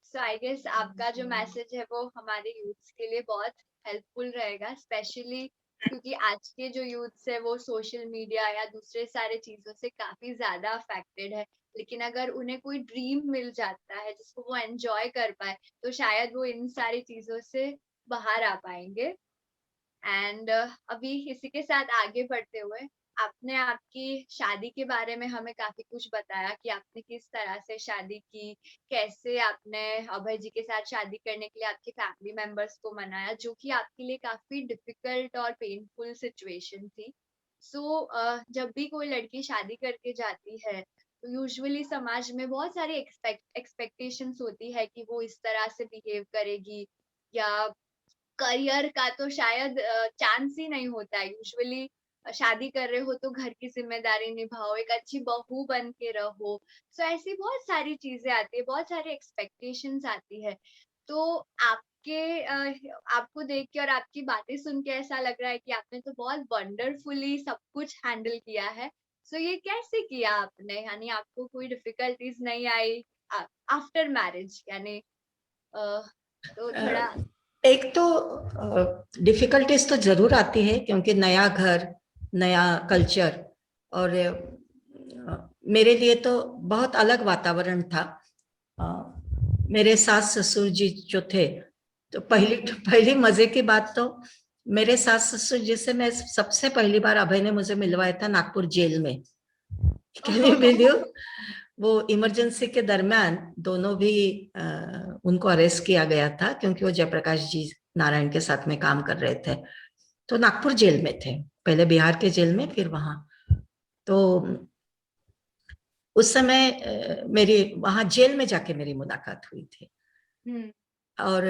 So I guess आपका जो मैसेज है वो हमारे यूथ्स के लिए बहुत हेल्पफुल रहेगा, स्पेशली क्योंकि आज के जो यूथ्स है वो सोशल मीडिया या दूसरे सारे चीजों से काफी ज्यादा अफेक्टेड है. लेकिन अगर उन्हें कोई ड्रीम मिल जाता है जिसको वो एंजॉय कर पाए, तो शायद वो इन सारी चीजों से बाहर आ पाएंगे. एंड अभी इसी के साथ आगे बढ़ते हुए, आपने आपकी शादी के बारे में हमें काफी कुछ बताया कि आपने किस तरह से शादी की, कैसे आपने अभय जी के साथ शादी करने के लिए आपके फैमिली मेंबर्स को मनाया, जो कि आपके लिए काफी डिफिकल्ट और पेनफुल सिचुएशन थी. सो जब भी कोई लड़की शादी करके जाती है, तो यूजुअली समाज में बहुत सारी एक्सपेक्टेशंस होती है कि वो इस तरह से बिहेव करेगी, या करियर का तो शायद चांस ही नहीं होता है. यूजुअली शादी कर रहे हो तो घर की जिम्मेदारी निभाओ, एक अच्छी बहू बन के रहो. सो ऐसी बहुत सारी चीजें आती है, बहुत सारी एक्सपेक्टेशंस आती है. तो आपके आपको देख के और आपकी बातें सुन के ऐसा लग रहा है कि आपने तो बहुत वंडरफुली सब कुछ हैंडल किया है. सो ये कैसे किया आपने, यानी आपको कोई डिफिकल्टीज नहीं आई आफ्टर मैरिज, यानी तो थोड़ा. एक तो डिफिकल्टीज तो जरूर आती है क्योंकि नया घर, नया कल्चर. और मेरे लिए तो बहुत अलग वातावरण था. मेरे सास ससुर जी जो थे, तो पहली मजे की बात तो, मेरे सास ससुर जी से मैं सबसे पहली बार अभय ने मुझे मिलवाया था नागपुर जेल में. Can you believe? वो इमरजेंसी के दरमियान दोनों भी उनको अरेस्ट किया गया था क्योंकि वो जयप्रकाश जी नारायण के साथ में काम कर रहे थे. तो नागपुर जेल में थे, पहले बिहार के जेल में, फिर वहां. तो उस समय मेरी वहां जेल में जाके मेरी मुलाकात हुई थी. और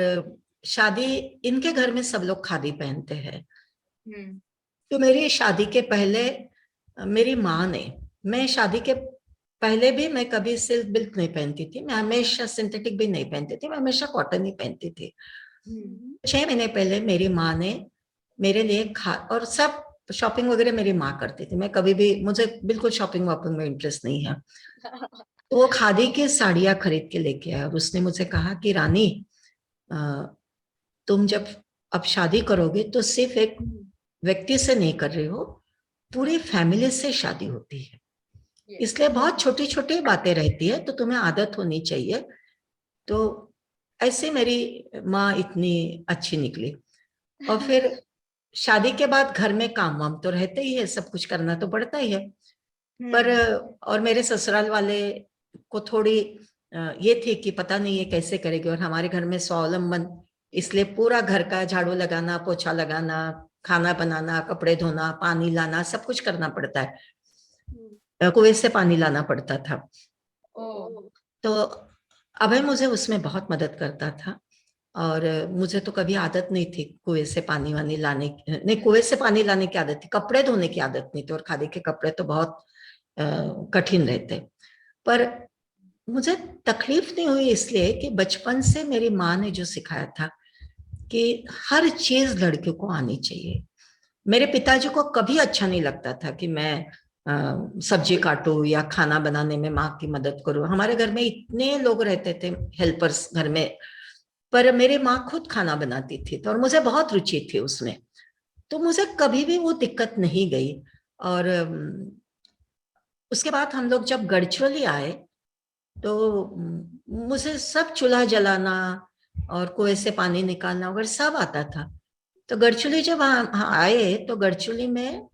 शादी, इनके घर में सब लोग खादी पहनते हैं। हम्म। तो मेरी शादी के पहले मेरी माँ ने, मैं शादी के पहले भी मैं कभी सिल्क बिल्क नहीं पहनती थी, मैं हमेशा सिंथेटिक भी नहीं पहनती थी, मैं हमेशा कॉटन ही पहनती थी। 6 महीने पहले मेरी माँ ने मेरे लिए और सब शॉपिंग वगैरह मेरी माँ करती थी, मैं कभी भी, मुझे बिल्कुल शॉपिंग वॉपिंग में इंटरेस्ट नहीं है। तो वो खादी की साड़ियां खरीद के लेके आया और उसने मुझे कहा कि रानी, तुम जब अब शादी करोगे तो सिर्फ एक व्यक्ति से नहीं कर रही हो, पूरी फैमिली से शादी होती है, इसलिए बहुत छोटी छोटी बातें रहती है, तो तुम्हें आदत होनी चाहिए। तो ऐसे मेरी माँ इतनी अच्छी निकली। और फिर शादी के बाद घर में काम वाम तो रहते ही है, सब कुछ करना तो पड़ता ही है। पर और मेरे ससुराल वाले को थोड़ी ये थी कि पता नहीं ये कैसे करेगी, और हमारे घर में स्वावलंबन, इसलिए पूरा घर का झाड़ू लगाना, पोछा लगाना, खाना बनाना, कपड़े धोना, पानी लाना, सब कुछ करना पड़ता है, कुएं से पानी लाना पड़ता था। तो अभय मुझे उसमें बहुत मदद करता था, और मुझे तो कभी आदत नहीं थी कुएं से पानी वानी लाने, नहीं कुएं से पानी लाने की आदत थी, कपड़े धोने की आदत नहीं थी, और खादी के कपड़े तो बहुत कठिन रहते। पर मुझे तकलीफ नहीं हुई इसलिए कि बचपन से मेरी माँ ने जो सिखाया था कि हर चीज लड़कियों को आनी चाहिए। मेरे पिताजी को कभी अच्छा नहीं लगता था कि मैं सब्जी काटूं या खाना बनाने में माँ की मदद करूं, हमारे घर में इतने लोग रहते थे हेल्पर्स घर में, पर मेरी माँ खुद खाना बनाती थी, तो और मुझे बहुत रुचि थी उसमें, तो मुझे कभी भी वो दिक्कत नहीं गई। और उसके बाद हम लोग जब गढ़चिरौली आए तो मुझे सब चूल्हा जलाना और कुएं से पानी निकालना वगैरह सब आता था। तो गढ़चिरौली जब आए तो गढ़चिरौली में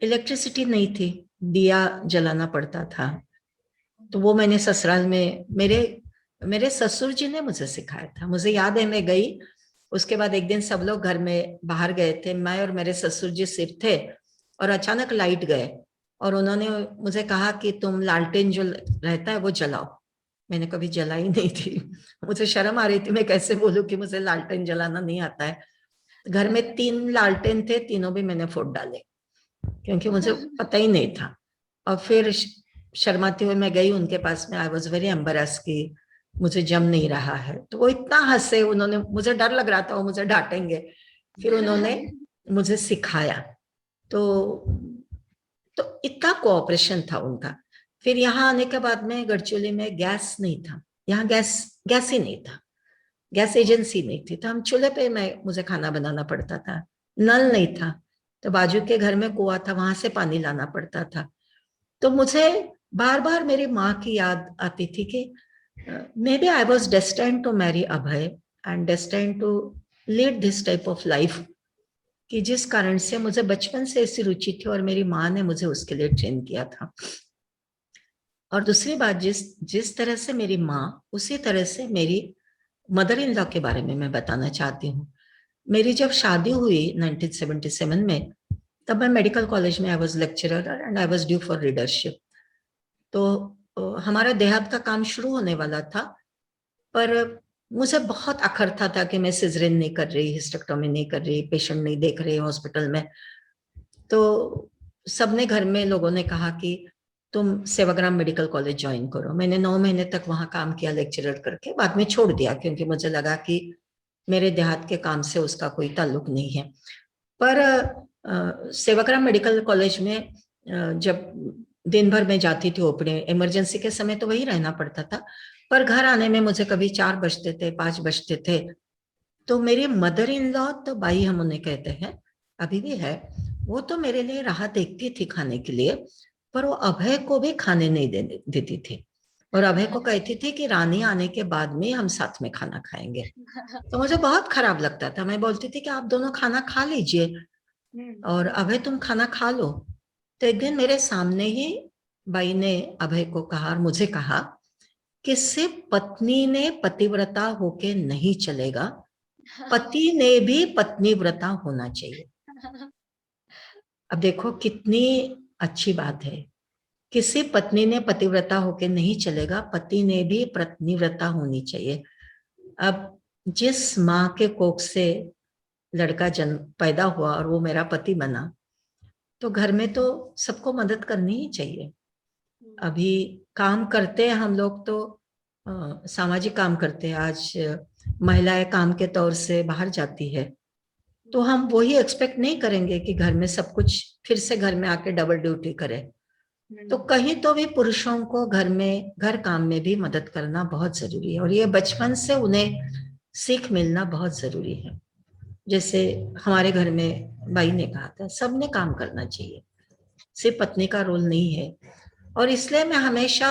इलेक्ट्रिसिटी नहीं थी, दिया जलाना पड़ता था। तो वो मैंने ससुराल में मेरे मेरे ससुर जी ने मुझे सिखाया था। मुझे याद है मैं गई, उसके बाद एक दिन सब लोग घर में बाहर गए थे, मैं और मेरे ससुर जी सिर्फ थे, और अचानक लाइट गए, और उन्होंने मुझे कहा कि तुम लालटेन जो रहता है वो जलाओ। मैंने कभी जलाई नहीं थी, मुझे शर्म आ रही थी, मैं कैसे बोलूं कि मुझे लालटेन जलाना नहीं आता है। घर में 3 लालटेन थे, तीनों भी मैंने फोड़ डाले क्योंकि मुझे पता ही नहीं था। और फिर शर्माती हुई मैं गई उनके पास में, आई वॉज वेरी एम्बेरस कि मुझे जम नहीं रहा है, तो वो इतना हंसे, उन्होंने, मुझे डर लग रहा था वो मुझे डांटेंगे, फिर उन्होंने मुझे सिखाया। तो इतना कोऑपरेशन था उनका। फिर यहाँ आने के बाद में गढ़चिरौली में गैस नहीं था, यहाँ गैस गैस ही नहीं था, गैस एजेंसी नहीं थी, तो हम चूल्हे पे मुझे खाना बनाना पड़ता था, नल नहीं था, तो बाजू के घर में कुआं था, वहां से पानी लाना पड़ता था। तो मुझे बार बार मेरी माँ की याद आती थी कि maybe I was destined to marry Abhay and destined to lead this type of life, कि जिस कारण से मुझे बचपन से ऐसी रुचि थी और मेरी माँ ने मुझे उसके लिए ट्रेन किया था। और दूसरी बात, जिस जिस तरह से मेरी माँ, उसी तरह से मेरी मदर इन लॉ के बारे में मैं बताना चाहती हूँ। मेरी जब शादी हुई 1977 में, तब मैं मेडिकल कॉलेज में I was lecturer and I was due for readership. तो हमारा देहात का काम शुरू होने वाला था, पर मुझे बहुत अखरता था कि मैं सिजरिन नहीं कर रही, हिस्टेक्टोमी नहीं कर रही, पेशेंट नहीं देख रही हॉस्पिटल में। तो सबने घर में लोगों ने कहा कि तुम सेवाग्राम मेडिकल कॉलेज ज्वाइन करो। मैंने 9 महीने तक वहां काम किया लेक्चरर करके, बाद में छोड़ दिया क्योंकि मुझे लगा कि मेरे देहात के काम से उसका कोई ताल्लुक नहीं है। पर सेवाग्राम मेडिकल कॉलेज में जब दिन भर में जाती थी ओपीडी, इमरजेंसी के समय तो वही रहना पड़ता था, पर घर आने में मुझे कभी 4 बजते थे, 5 बजते थे। तो मेरी मदर इन लॉ, तो बाई हम उन्हें कहते हैं, अभी भी है, वो तो मेरे लिए राह देखती थी खाने के लिए, पर वो अभय को भी खाने नहीं देती थी, और अभय को कहती थी कि रानी आने के बाद में हम साथ में खाना खाएंगे। तो मुझे बहुत खराब लगता था, मैं बोलती थी कि आप दोनों खाना खा लीजिए और अभय तुम खाना खा लो। तो एक दिन मेरे सामने ही बाई ने अभय को कहा और मुझे कहा कि सिर्फ पत्नी ने पतिव्रता होके नहीं चलेगा, पति ने भी पत्नीव्रता होना चाहिए। अब देखो कितनी अच्छी बात है, किसी पत्नी ने पतिव्रता होके नहीं चलेगा, पति ने भी पत्नीव्रता होनी चाहिए। अब जिस माँ के कोख से लड़का जन्म पैदा हुआ और वो मेरा पति बना, तो घर में तो सबको मदद करनी ही चाहिए। अभी काम करते हैं हम लोग तो सामाजिक काम करते हैं। आज महिलाएं काम के तौर से बाहर जाती है, तो हम वही एक्सपेक्ट नहीं करेंगे कि घर में सब कुछ फिर से घर में आके डबल ड्यूटी करे। तो कहीं तो भी पुरुषों को घर में घर काम में भी मदद करना बहुत जरूरी है, और ये बचपन से उन्हें सीख मिलना बहुत जरूरी है। जैसे हमारे घर में भाई ने कहा था, सबने काम करना चाहिए, सिर्फ पत्नी का रोल नहीं है। और इसलिए मैं हमेशा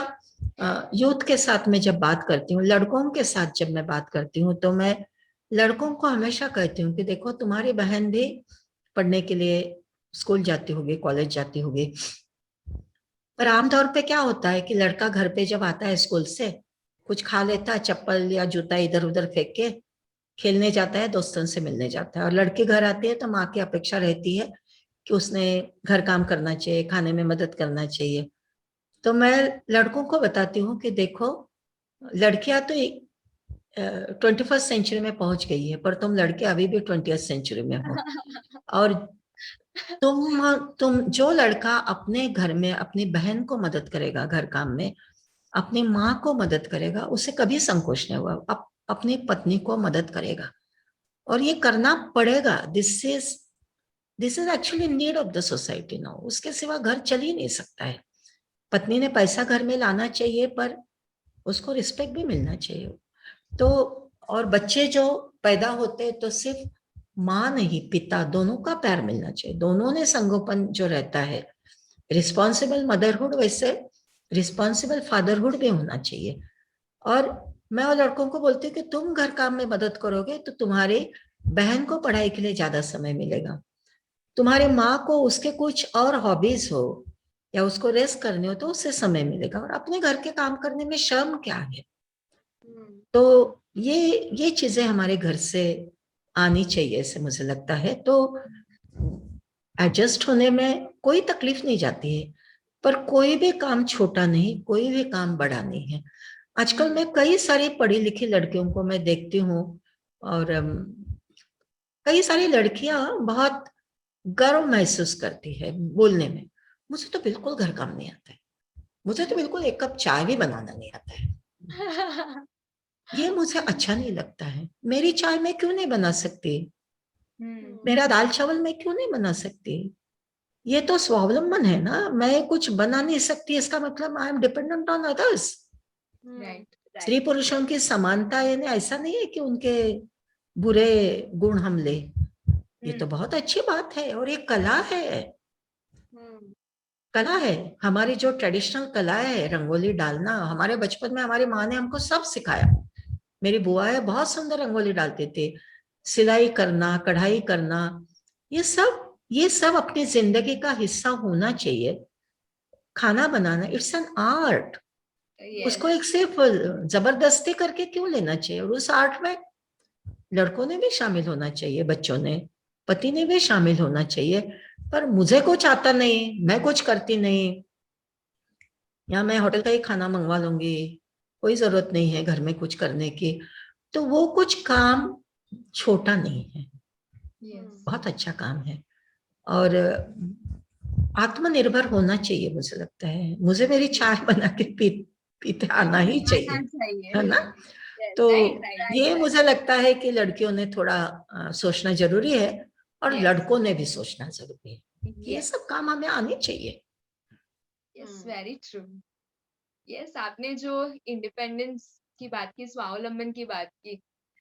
यूथ के साथ में जब बात करती हूँ, लड़कों के साथ जब मैं बात करती हूँ, तो मैं लड़कों को हमेशा कहती हूँ कि देखो, तुम्हारी बहन भी पढ़ने के लिए स्कूल जाती होगी, कॉलेज जाती होगी, पर आमतौर पे क्या होता है कि लड़का घर पे जब आता है स्कूल से, कुछ खा लेता है, चप्पल या जूता इधर उधर फेंक के खेलने जाता है, दोस्तों से मिलने जाता है। और लड़की घर आती है तो माँ की अपेक्षा रहती है कि उसने घर काम करना चाहिए, खाने में मदद करना चाहिए। तो मैं लड़कों को बताती हूँ कि देखो, लड़कियां तो 21st सेंचुरी में पहुंच गई है, पर तुम लड़के अभी भी 20th सेंचुरी में हो। और तुम जो लड़का अपने घर में अपनी बहन को मदद करेगा, घर काम में अपनी माँ को मदद करेगा, उसे कभी संकोच नहीं हुआ, अपनी पत्नी को मदद करेगा। और ये करना पड़ेगा। This is actually need of the society now. उसके सिवा घर चल ही नहीं सकता है। पत्नी ने पैसा घर में लाना चाहिए, पर उसको रिस्पेक्ट भी मिलना चाहिए। तो और बच्चे जो पैदा होते हैं तो सिर्फ माँ नहीं, पिता दोनों का प्यार मिलना चाहिए। दोनों ने संगोपन जो रहता है, रिस्पॉन्सिबल मदरहुड, वैसे रिस्पॉन्सिबल फादरहुड भी होना चाहिए। और मैं और लड़कों को बोलती हूँ कि तुम घर काम में मदद करोगे तो तुम्हारी बहन को पढ़ाई के लिए ज्यादा समय मिलेगा, तुम्हारे माँ को उसके कुछ और हॉबीज हो या उसको रेस्ट करने हो तो उससे समय मिलेगा। और अपने घर के काम करने में शर्म क्या है? तो ये चीजें हमारे घर से आनी चाहिए, ऐसे मुझे लगता है। तो एडजस्ट होने में कोई तकलीफ नहीं जाती है, पर कोई भी काम छोटा नहीं, कोई भी काम बड़ा नहीं है। आजकल मैं कई सारी पढ़ी लिखी लड़कियों को मैं देखती हूँ, और कई सारी लड़कियां बहुत गर्व महसूस करती है बोलने में, मुझे तो बिल्कुल घर काम नहीं आता है, मुझे तो बिल्कुल एक कप चाय भी बनाना नहीं आता है, ये मुझे अच्छा नहीं लगता है। मेरी चाय मैं क्यों नहीं बना सकती? मेरा दाल चावल मैं क्यों नहीं बना सकती? ये तो स्वावलंबन है ना। मैं कुछ बना नहीं सकती, इसका मतलब I am dependent on others. स्त्री पुरुषों की समानता, यानी ऐसा नहीं है कि उनके बुरे गुण हम ले। ये तो बहुत अच्छी बात है, और ये कला है। कला है हमारी, जो ट्रेडिशनल कला है, रंगोली डालना। हमारे बचपन में हमारी माँ ने हमको सब सिखाया। मेरी बुआएं बहुत सुंदर रंगोली डालते थे, सिलाई करना, कढ़ाई करना, ये सब अपनी जिंदगी का हिस्सा होना चाहिए। खाना बनाना, इट्स एन आर्ट। उसको एक सिर्फ जबरदस्ती करके क्यों लेना चाहिए? और उस आर्ट में लड़कों ने भी शामिल होना चाहिए, बच्चों ने, पति ने भी शामिल होना चाहिए। पर मुझे कुछ आता नहीं, मैं कुछ करती नहीं, या मैं होटल का ही खाना मंगवा लूंगी, कोई जरूरत नहीं है घर में कुछ करने की, तो वो कुछ काम छोटा नहीं है, बहुत अच्छा काम है। और आत्मनिर्भर होना चाहिए, मुझे लगता है। मुझे मेरी चाय बना के पीते आना ही चाहिए, है ना? तो ये मुझे लगता है कि लड़कियों ने थोड़ा सोचना जरूरी है, और लड़कों ने भी सोचना जरूरी है। ये सब काम हमें आने चाहिए। Yes, very true. यस, आपने जो इंडिपेंडेंस की बात की, स्वावलंबन की बात की,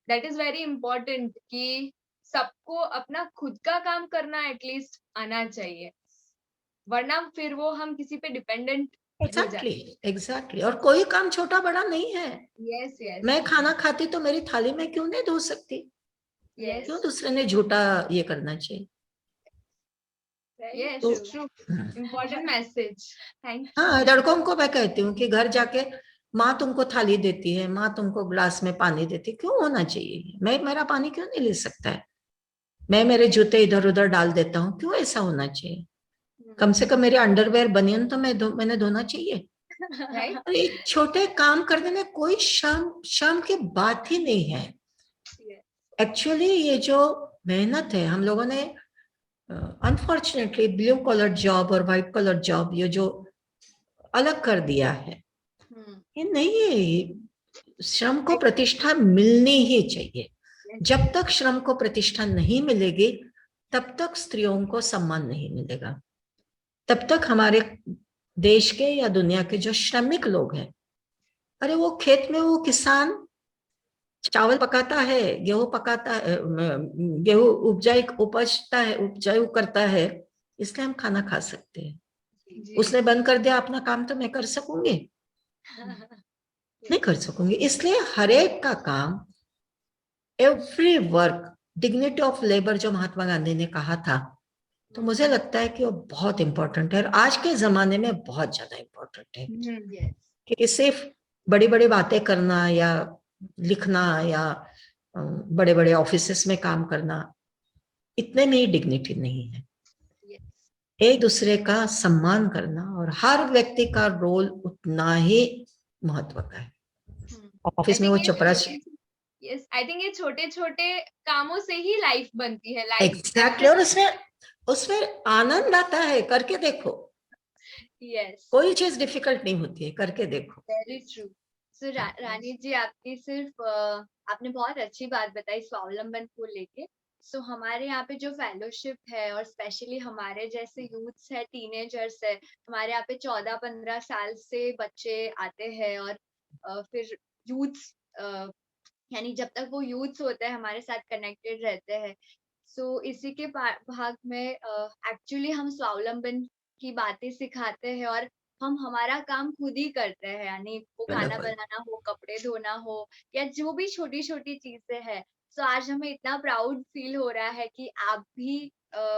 दैट इज वेरी इम्पोर्टेंट कि सबको अपना खुद का काम करना एटलीस्ट आना चाहिए, वरना फिर वो हम किसी पे डिपेंडेंट एग्जैक्टली। और कोई काम छोटा बड़ा नहीं है। Yes yes. मैं खाना खाती तो मेरी थाली में क्यों नहीं धो सकती? क्यों दूसरे ने झूठा ये करना चाहिए? Yes, true, important message. Thank you. हाँ, लड़कों को मैं कहती हूँ कि घर जाके माँ तुमको थाली देती है, माँ तुमको ग्लास में पानी देती है, क्यों होना चाहिए? मैं मेरा पानी क्यों नहीं ले सकता है? मैं मेरे जूते इधर उधर डाल देता हूँ, क्यों ऐसा होना चाहिए? कम से कम मेरे अंडरवेयर बनियन तो मैंने धोना चाहिए। राइट। एक छोटे काम करने में कोई शर्म की बात ही नहीं है। एक्चुअली ये जो मेहनत है हम लोगों ने अनफॉर्चुनेटली ब्लू कॉलर जॉब और व्हाइट कॉलर जॉब ये जो अलग कर दिया है, ये नहीं है। श्रम को प्रतिष्ठा मिलनी ही चाहिए। जब तक श्रम को प्रतिष्ठा नहीं मिलेगी तब तक स्त्रियों को सम्मान नहीं मिलेगा। तब तक हमारे देश के या दुनिया के जो श्रमिक लोग हैं, अरे वो खेत में वो किसान चावल पकाता है, गेहूं पकाता है, गेहूं उपजता है, उपजाऊ करता है, इसलिए हम खाना खा सकते हैं। उसने बंद कर दिया अपना काम तो मैं कर सकूंगी? नहीं कर सकूंगी। इसलिए हर एक का काम, every work, dignity of labour जो महात्मा गांधी ने कहा था, तो मुझे लगता है कि वो बहुत इंपॉर्टेंट है और आज के जमाने में बहुत ज्यादा इंपॉर्टेंट है। कि सिर्फ बड़ी बड़ी बातें करना या लिखना या बड़े बड़े ऑफिसेस में काम करना, इतने में ही डिग्निटी नहीं है। एक दूसरे का सम्मान करना और हर व्यक्ति का रोल उतना ही महत्व का है। ऑफिस में वो चपरास, यस, आई थिंक ये छोटे छोटे कामों से ही लाइफ बनती है। एग्जैक्टली। और उसमें आनंद आता है, करके देखो। यस, कोई चीज डिफिकल्ट नहीं होती है, करके देखो। Very true. सो रानी जी, आपकी सिर्फ आपने बहुत अच्छी बात बताई स्वावलंबन को लेके। सो हमारे यहाँ पे जो फेलोशिप है और स्पेशली हमारे जैसे यूथ्स है, टीनेजर्स है, हमारे यहाँ पे 14-15 साल से बच्चे आते हैं और फिर यूथ्स यानी जब तक वो यूथ्स होते हैं हमारे साथ कनेक्टेड रहते हैं। सो इसी के भाग में एक्चुअली हम स्वावलंबन की बातें सिखाते हैं और हम हमारा काम खुद ही करते हैं, यानी वो खाना बनाना हो, कपड़े धोना हो या जो भी छोटी छोटी चीजें हैं। सो आज हमें इतना प्राउड फील हो रहा है कि आप भी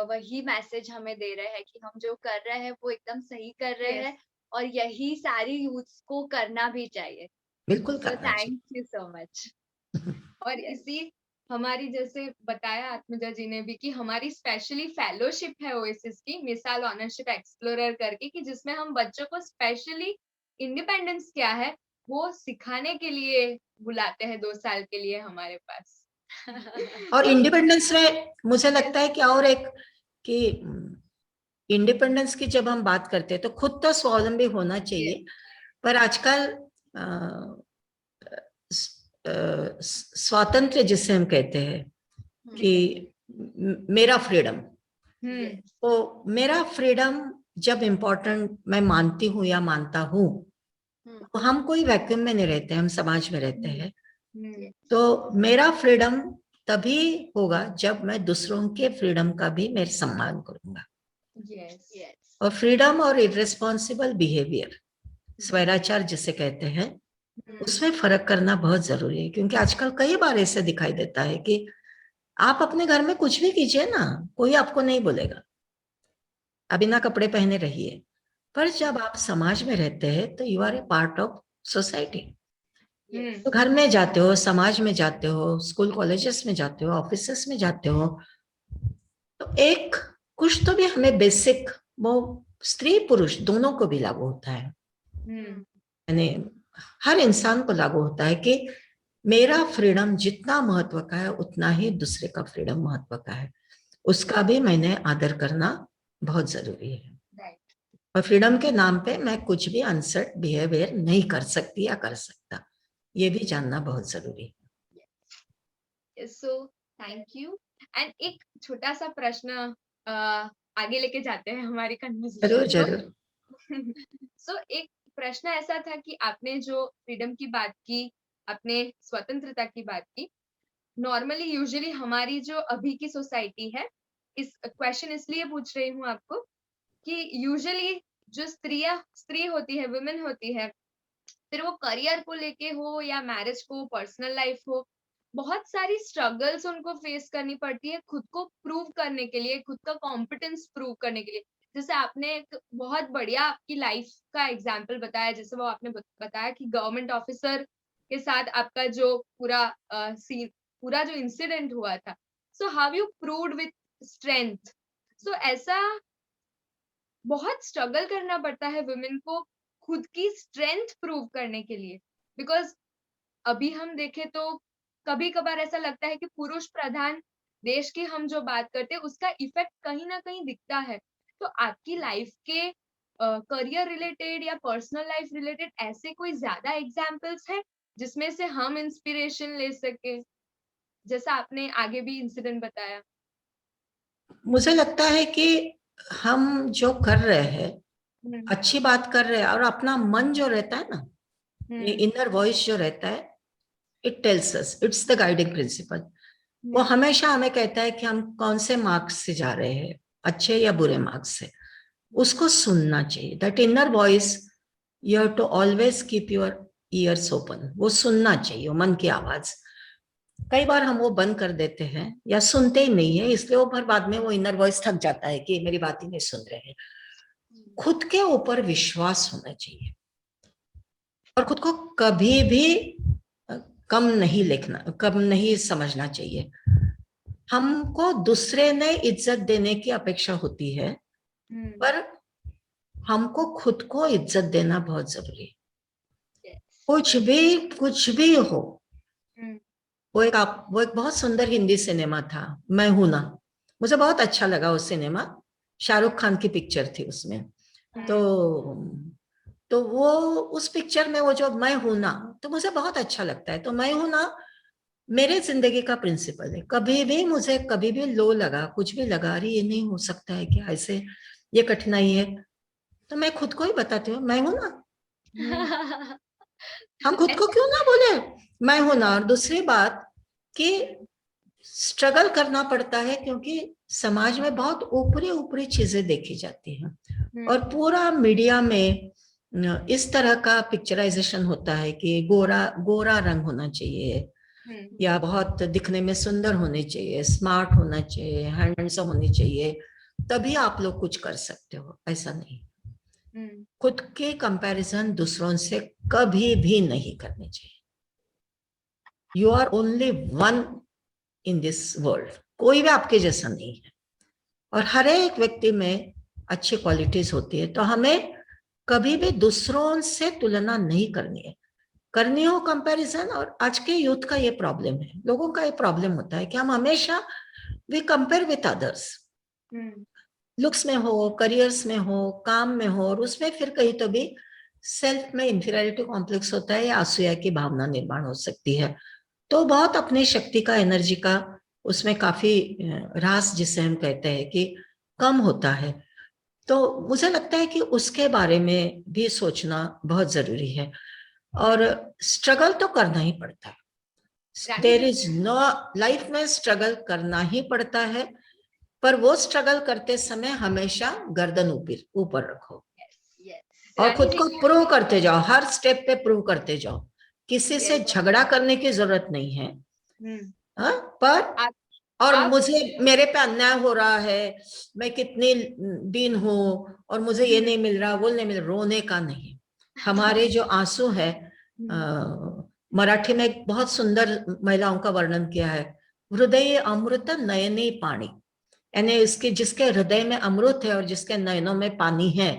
वही मैसेज हमें दे रहे हैं कि हम जो कर रहे हैं वो एकदम सही कर रहे हैं और यही सारी यूथ्स को करना भी चाहिए। बिल्कुल सो करना चाहिए। Thank you so much. और इसी हमारी जैसे बताया आत्मजा जी ने भी कि हमारी स्पेशली फेलोशिप है ओएसिस की, मिसाल ऑनरशिप एक्सप्लोरर करके, कि जिसमें हम बच्चों को स्पेशली इंडिपेंडेंस क्या है वो सिखाने के लिए बुलाते हैं 2 साल के लिए हमारे पास। और इंडिपेंडेंस में मुझे लगता है कि और एक कि इंडिपेंडेंस की जब हम बात करते हैं तो खुद तो स्वावलंबी होना चाहिए, पर आजकल स्वातंत्र्य जिसे हम कहते हैं कि मेरा फ्रीडम, तो मेरा फ्रीडम जब इम्पोर्टेंट मैं मानती हूँ या मानता हूँ, तो हम कोई वैक्यूम में नहीं रहते, हम समाज में रहते हैं। तो मेरा फ्रीडम तभी होगा जब मैं दूसरों के फ्रीडम का भी मैं सम्मान करूंगा। और फ्रीडम और इररिस्पॉन्सिबल बिहेवियर, स्वैराचार जिसे कहते हैं, उसमें फर्क करना बहुत जरूरी है। क्योंकि आजकल कई बार ऐसे दिखाई देता है कि आप अपने घर में कुछ भी कीजिए ना, कोई आपको नहीं बोलेगा, आप बिना कपड़े पहने रहिए, पर जब आप समाज में रहते हैं तो you are a part of society. तो घर में जाते हो, समाज में जाते हो, स्कूल कॉलेजेस में जाते हो, ऑफिसेस में जाते हो, तो एक कुछ तो भी हमें बेसिक, वो स्त्री पुरुष दोनों को भी लागू होता है, यानी हर इंसान को लागू होता है कि मेरा फ्रीडम जितना महत्व का है उतना ही दूसरे का फ्रीडम महत्व का है, उसका भी मैंने आदर करना बहुत जरूरी है। और फ्रीडम के नाम पे मैं कुछ भी अनसेट बिहेवियर नहीं कर सकती या कर सकता, ये भी जानना बहुत जरूरी है। सो थैंक यू। एंड एक छोटा सा प्रश्न आगे लेके जाते हैं हमारी जरूर कन्वर्सेशन को। जरूर। सो एक प्रश्न ऐसा था कि आपने जो फ्रीडम की बात की, आपने स्वतंत्रता की बात की, नॉर्मली यूजुअली हमारी जो अभी की सोसाइटी है, इस क्वेश्चन इसलिए पूछ रही हूँ आपको कि यूजुअली जो स्त्री होती है, वुमेन होती है, फिर वो करियर को लेके हो या मैरिज को, पर्सनल लाइफ हो, बहुत सारी स्ट्रगल्स उनको फेस करनी पड़ती है खुद को प्रूव करने के लिए, खुद का कॉम्पिटेंस प्रूव करने के लिए। जैसे आपने एक बहुत बढ़िया आपकी लाइफ का एग्जाम्पल बताया, जैसे वो आपने बताया कि गवर्नमेंट ऑफिसर के साथ आपका जो पूरा जो इंसिडेंट हुआ था, so how you proved with strength. So ऐसा बहुत स्ट्रगल करना पड़ता है वुमेन को खुद की स्ट्रेंथ प्रूव करने के लिए, बिकॉज अभी हम देखें तो कभी कभार ऐसा लगता है कि पुरुष प्रधान देश की हम जो बात करते हैं उसका इफेक्ट कहीं ना कहीं दिखता है। तो आपकी लाइफ के करियर रिलेटेड या पर्सनल लाइफ रिलेटेड ऐसे कोई ज्यादा एग्जाम्पल्स है जिसमें से हम इंस्पिरेशन ले सके, जैसा आपने आगे भी इंसिडेंट बताया? मुझे लगता है कि हम जो कर रहे हैं, हम्म, अच्छी बात कर रहे हैं, और अपना मन जो रहता है ना, ये हम्म, इनर वॉइस जो रहता है, it tells us, it's the guiding principal. वो हम्म, हमेशा हमें कहता है कि हम कौन से मार्क्स से जा रहे हैं, अच्छे या बुरे मार्क्स से। उसको सुनना चाहिए। That inner voice, you have to always keep your ears open. वो सुनना चाहिए, वो मन की आवाज। कई बार हम वो बंद कर देते हैं या सुनते ही नहीं है, इसलिए वो फिर बाद में वो इनर वॉइस थक जाता है कि मेरी बात ही नहीं सुन रहे हैं। खुद के ऊपर विश्वास होना चाहिए और खुद को कभी भी कम नहीं लिखना, कम नहीं समझना चाहिए। हमको दूसरे ने इज्जत देने की अपेक्षा होती है, हम्म, पर हमको खुद को इज्जत देना बहुत जरूरी है। yes, कुछ भी हो। हम्म, वो एक बहुत सुंदर हिंदी सिनेमा था, मैं हूं ना। मुझे बहुत अच्छा लगा वो सिनेमा। शाहरुख खान की पिक्चर थी उसमें। तो वो उस पिक्चर में वो जो मैं हूं ना, तो मुझे बहुत अच्छा लगता है। तो मैं हूं ना मेरे जिंदगी का प्रिंसिपल है। कभी भी मुझे कभी भी लो लगा, कुछ भी लगा, अरे ये नहीं हो सकता है क्या, ऐसे ये कठिनाई है, तो मैं खुद को ही बताती हूँ मैं हूं ना। हम्म, हम खुद को ऐसा क्यों ना बोले मैं हूं ना। और दूसरी बात कि स्ट्रगल करना पड़ता है, क्योंकि समाज में बहुत ऊपरी ऊपरी चीजें देखी जाती हैं, और पूरा मीडिया में इस तरह का पिक्चराइजेशन होता है कि गोरा गोरा रंग होना चाहिए, या बहुत दिखने में सुंदर होने चाहिए, स्मार्ट होना चाहिए, हैंडसम होनी चाहिए, तभी आप लोग कुछ कर सकते हो। ऐसा नहीं। खुद के कंपैरिजन दूसरों से कभी भी नहीं करने चाहिए। You are only one in this world. कोई भी आपके जैसा नहीं है, और हर एक व्यक्ति में अच्छी क्वालिटीज होती है। तो हमें कभी भी दूसरों से तुलना नहीं करनी है। करनी हो कंपैरिजन, और आज के यूथ का ये प्रॉब्लम है, लोगों का ये प्रॉब्लम होता है कि हम हमेशा we compare with others. Looks में हो, करियर्स में हो, काम में हो, और उसमें फिर कहीं तो भी सेल्फ में इंफीरियरिटी कॉम्प्लेक्स होता है, या असूया की भावना निर्माण हो सकती है। तो बहुत अपनी शक्ति का, एनर्जी का उसमें काफी ह्रास, जिसे हम कहते हैं कि कम होता है। तो मुझे लगता है कि उसके बारे में भी सोचना बहुत जरूरी है। और स्ट्रगल तो करना ही पड़ता है। देयर इज नो, लाइफ में स्ट्रगल करना ही पड़ता है, पर वो स्ट्रगल करते समय हमेशा गर्दन ऊपर रखो और खुद को प्रूव करते जाओ। हर स्टेप पे प्रूव करते जाओ। किसी से झगड़ा करने की जरूरत नहीं है। हाँ, पर और मुझे, मेरे पे अन्याय हो रहा है, मैं कितनी दीन हूं और मुझे ये नहीं मिल रहा, वो नहीं मिल रहा, रोने का नहीं। हमारे जो आंसू है, मराठी में एक बहुत सुंदर महिलाओं का वर्णन किया है, हृदय अमृत नयने पानी। यानी इसके, जिसके हृदय में अमृत है और जिसके नयनों में पानी है,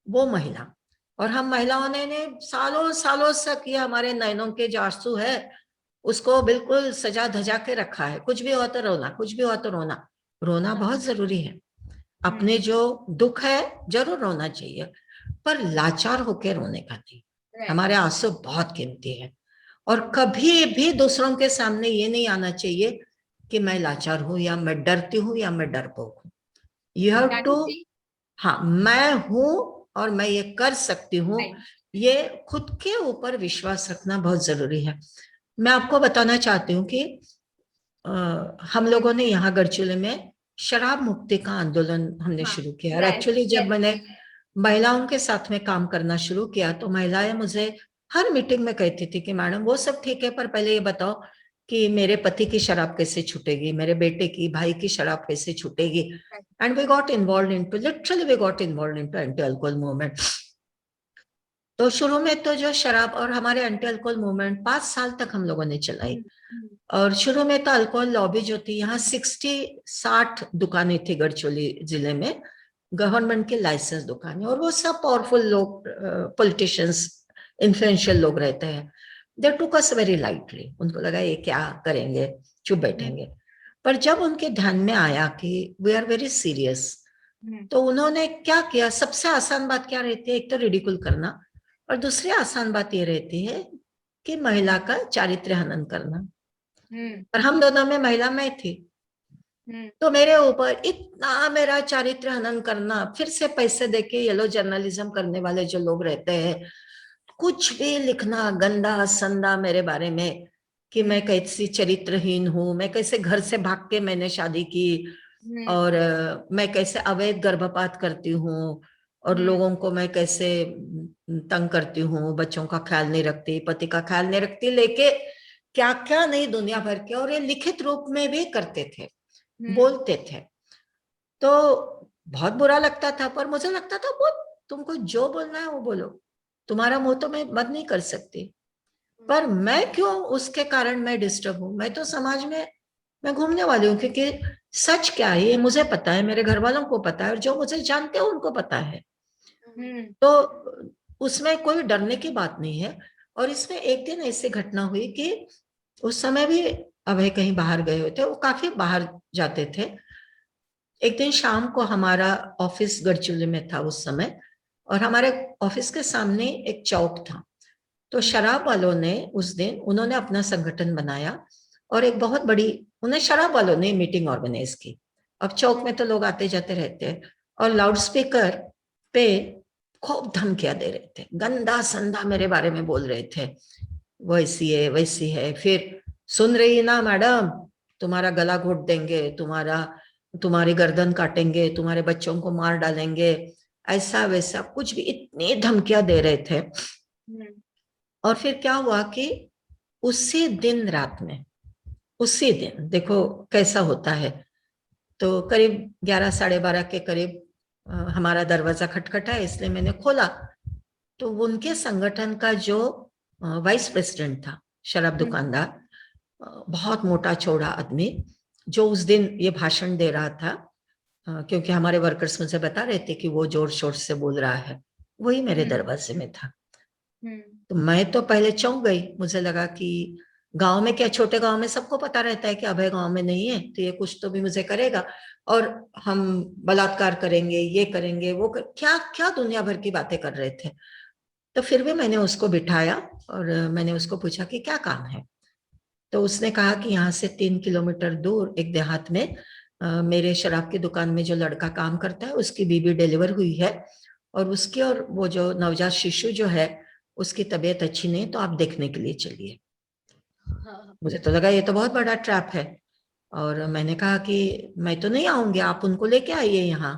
वो महिला। और हम महिलाओं ने सालों सालों तक ये हमारे नयनों के जो आंसू है उसको बिल्कुल सजा धजा के रखा है। कुछ भी हो तो रोना, कुछ भी हो तो रोना। रोना बहुत जरूरी है। अपने जो दुख है जरूर रोना चाहिए, पर लाचार होकर रोने का नहीं। हमारे आंसू बहुत कीमती है, और कभी भी दूसरों के सामने ये नहीं आना चाहिए कि मैं लाचार हूं, या मैं डरती हूँ, या मैं डरपोक हूँ। यू हैव टू, हाँ, मैं हूं और मैं ये कर सकती हूँ। ये खुद के ऊपर विश्वास रखना बहुत जरूरी है। मैं आपको बताना चाहती हूँ कि हम लोगों ने यहाँ गढ़चिले में शराब मुक्ति का आंदोलन हमने शुरू किया। और एक्चुअली जब मैंने महिलाओं के साथ में काम करना शुरू किया, तो महिलाएं मुझे हर मीटिंग में कहती थी कि मैडम वो सब ठीक है, पर पहले ये बताओ कि मेरे पति की शराब कैसे छूटेगी, मेरे बेटे की, भाई की शराब कैसे छूटेगी। And we got involve into, literally we got involve into anti alcohol movement. तो शुरू में तो जो शराब, और हमारे एंटी अल्कोहल मूवमेंट 5 साल तक हम लोगों ने चलाई। और शुरू में तो अल्कोहल लॉबी जो थी, यहाँ 60-60 दुकानें थी गढ़चिली जिले में, गवर्नमेंट के लाइसेंस दुकानें, और वो सब पावरफुल लोग, पॉलिटिशियंस, इन्फ्लुएंशियल लोग रहते हैं। दे टुक अस वेरी लाइटली, उनको लगा ये क्या करेंगे, चुप बैठेंगे। पर जब उनके ध्यान में आया कि वी आर वेरी सीरियस, तो उन्होंने क्या किया, सबसे आसान बात क्या रहती है, एक तो रिडिकुल करना, और दूसरी आसान बात ये रहती है कि महिला का चारित्र्य हनन करना। और हम दोनों में महिला मैं थी, तो मेरे ऊपर इतना मेरा चारित्र्य हनन करना, फिर से पैसे देके येलो जर्नलिज्म करने वाले जो लोग रहते हैं, कुछ भी लिखना गंदा संदा मेरे बारे में, कि मैं कैसी चरित्रहीन हूँ, मैं कैसे घर से भाग के मैंने शादी की, और मैं कैसे अवैध गर्भपात करती हूँ, और लोगों को मैं कैसे तंग करती हूँ, बच्चों का ख्याल नहीं रखती, पति का ख्याल नहीं रखती, लेके क्या क्या नहीं दुनिया भर के, और ये लिखित रूप में भी करते थे, बोलते थे। तो बहुत बुरा लगता था, पर मुझे लगता था वो तुमको जो बोलना है वो बोलो, तुम्हारा मुंह तो मैं बंद नहीं कर सकती। पर मैं क्यों उसके कारण मैं डिस्टर्ब हूँ, मैं तो समाज में मैं घूमने वाली हूँ, क्योंकि सच क्या है ये मुझे पता है, मेरे घर वालों को पता है, और जो मुझे जानते हैं उनको पता है। तो उसमें कोई डरने की बात नहीं है। और इसमें एक दिन ऐसी घटना हुई कि उस समय भी अभय कहीं बाहर गए हुए थे, वो काफी बाहर जाते थे। एक दिन शाम को हमारा ऑफिस गढ़चिरौली में था उस समय, और हमारे ऑफिस के सामने एक चौक था। तो शराब वालों ने उस दिन उन्होंने अपना संगठन बनाया, और एक बहुत बड़ी उन्हें शराब वालों ने मीटिंग ऑर्गेनाइज की। अब चौक में तो लोग आते जाते रहते हैं, और लाउड स्पीकर पे खूब धमकियां दे रहे थे, गंदा संदा मेरे बारे में बोल रहे थे, वैसी है वैसी है, फिर सुन रही ना मैडम, तुम्हारा गला घोट देंगे, तुम्हारी गर्दन काटेंगे, तुम्हारे बच्चों को मार डालेंगे, ऐसा वैसा कुछ भी, इतनी धमकियां दे रहे थे। और फिर क्या हुआ कि उसी दिन रात में, उसी दिन देखो कैसा होता है, तो करीब 11 साढ़े 12 के करीब हमारा दरवाजा खटखटा, इसलिए मैंने खोला। तो उनके संगठन का जो वाइस प्रेसिडेंट था, शराब दुकानदार, बहुत मोटा चौड़ा आदमी, जो उस दिन ये भाषण दे रहा था, क्योंकि हमारे वर्कर्स मुझे बता रहे थे कि वो जोर शोर से बोल रहा है, वही मेरे दरवाजे में था। तो मैं तो पहले चौंक गई, मुझे लगा कि गांव में क्या, छोटे गांव में सबको पता रहता है कि अभय गांव में नहीं है, तो ये कुछ तो भी मुझे करेगा, और हम बलात्कार करेंगे, ये करेंगे, क्या क्या दुनिया भर की बातें कर रहे थे। तो फिर भी मैंने उसको बिठाया, और मैंने उसको पूछा कि क्या काम है। तो उसने कहा कि यहाँ से 3 किलोमीटर दूर एक देहात में मेरे शराब की दुकान में जो लड़का काम करता है, उसकी बीबी डिलीवर हुई है, और उसकी और वो जो नवजात शिशु जो है उसकी तबीयत अच्छी नहीं, तो आप देखने के लिए चलिए। मुझे तो लगा ये तो बहुत बड़ा ट्रैप है, और मैंने कहा कि मैं तो नहीं आऊंगी, आप उनको लेके आइए यहाँ।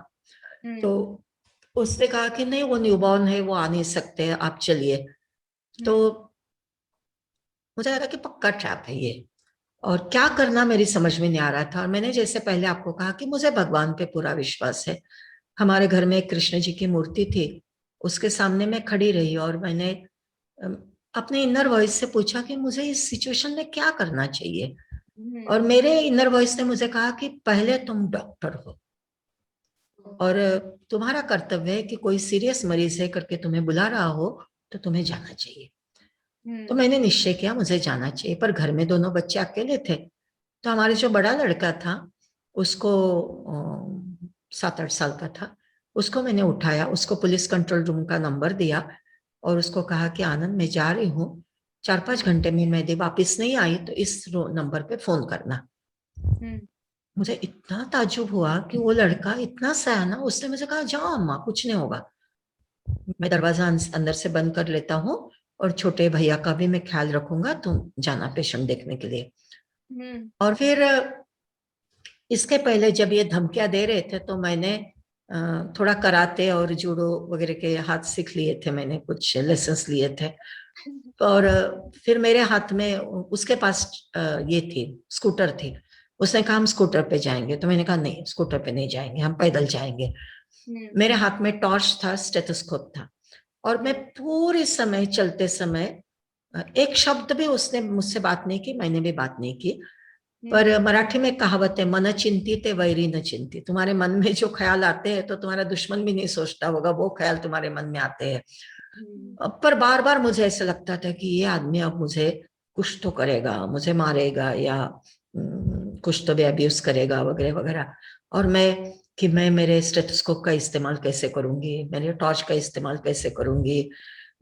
तो उसने कहा कि नहीं, वो न्यूबॉर्न है, वो आ नहीं सकते, आप चलिए। तो मुझे लगा कि पक्का ट्रैप है ये, और क्या करना मेरी समझ में नहीं आ रहा था। और मैंने जैसे पहले आपको कहा कि मुझे भगवान पे पूरा विश्वास है। हमारे घर में एक कृष्ण जी की मूर्ति थी, उसके सामने मैं खड़ी रही, और मैंने अपने इनर वॉइस से पूछा कि मुझे इस सिचुएशन में क्या करना चाहिए। और मेरे इनर वॉइस ने मुझे कहा कि पहले तुम डॉक्टर हो, और तुम्हारा कर्तव्य है कि कोई सीरियस मरीज है करके तुम्हें बुला रहा हो तो तुम्हें जाना चाहिए। तो मैंने निश्चय किया मुझे जाना चाहिए, पर घर में दोनों बच्चे अकेले थे। तो हमारे जो बड़ा लड़का था, उसको 7-8 साल का था, उसको मैंने उठाया, उसको पुलिस कंट्रोल रूम का नंबर दिया, और उसको कहा कि आनंद मैं जा रही हूँ, 4-5 घंटे में मैं वापिस नहीं आई तो इस नंबर पे फोन करना। मुझे इतना ताज्जुब हुआ कि वो लड़का इतना सयाना, उसने मुझे कहा जाओ अम्मा, कुछ नहीं होगा, मैं दरवाजा अंदर से बंद कर लेता हूँ, और छोटे भैया का भी मैं ख्याल रखूंगा, तुम जाना पेशेंट देखने के लिए। और फिर इसके पहले जब ये धमकियां दे रहे थे, तो मैंने थोड़ा कराते और जूडो वगैरह के हाथ सीख लिए थे, मैंने कुछ लेसन्स लिए थे। और फिर मेरे हाथ में, उसके पास ये थी, स्कूटर थी, उसने कहा हम स्कूटर पे जाएंगे, तो मैंने कहा नहीं, स्कूटर पे नहीं जाएंगे, हम पैदल जाएंगे। मेरे हाथ में टॉर्च था, स्टेथोस्कोप था, और मैं पूरे समय चलते समय एक शब्द भी उसने मुझसे बात नहीं की, मैंने भी बात नहीं की। पर मराठी में कहावत है, मन चिंती ते वैरी न चिंती, तुम्हारे मन में जो ख्याल आते हैं तो तुम्हारा दुश्मन भी नहीं सोचता होगा, वो ख्याल तुम्हारे मन में आते हैं। पर बार बार मुझे ऐसा लगता था कि ये आदमी अब मुझे कुछ तो करेगा, मुझे मारेगा या कुछ तो भी अब्यूज करेगा वगैरह वगैरह। और मैं मेरे स्टेथोस्कोप का इस्तेमाल कैसे करूंगी, मेरे टॉर्च का इस्तेमाल कैसे करूंगी,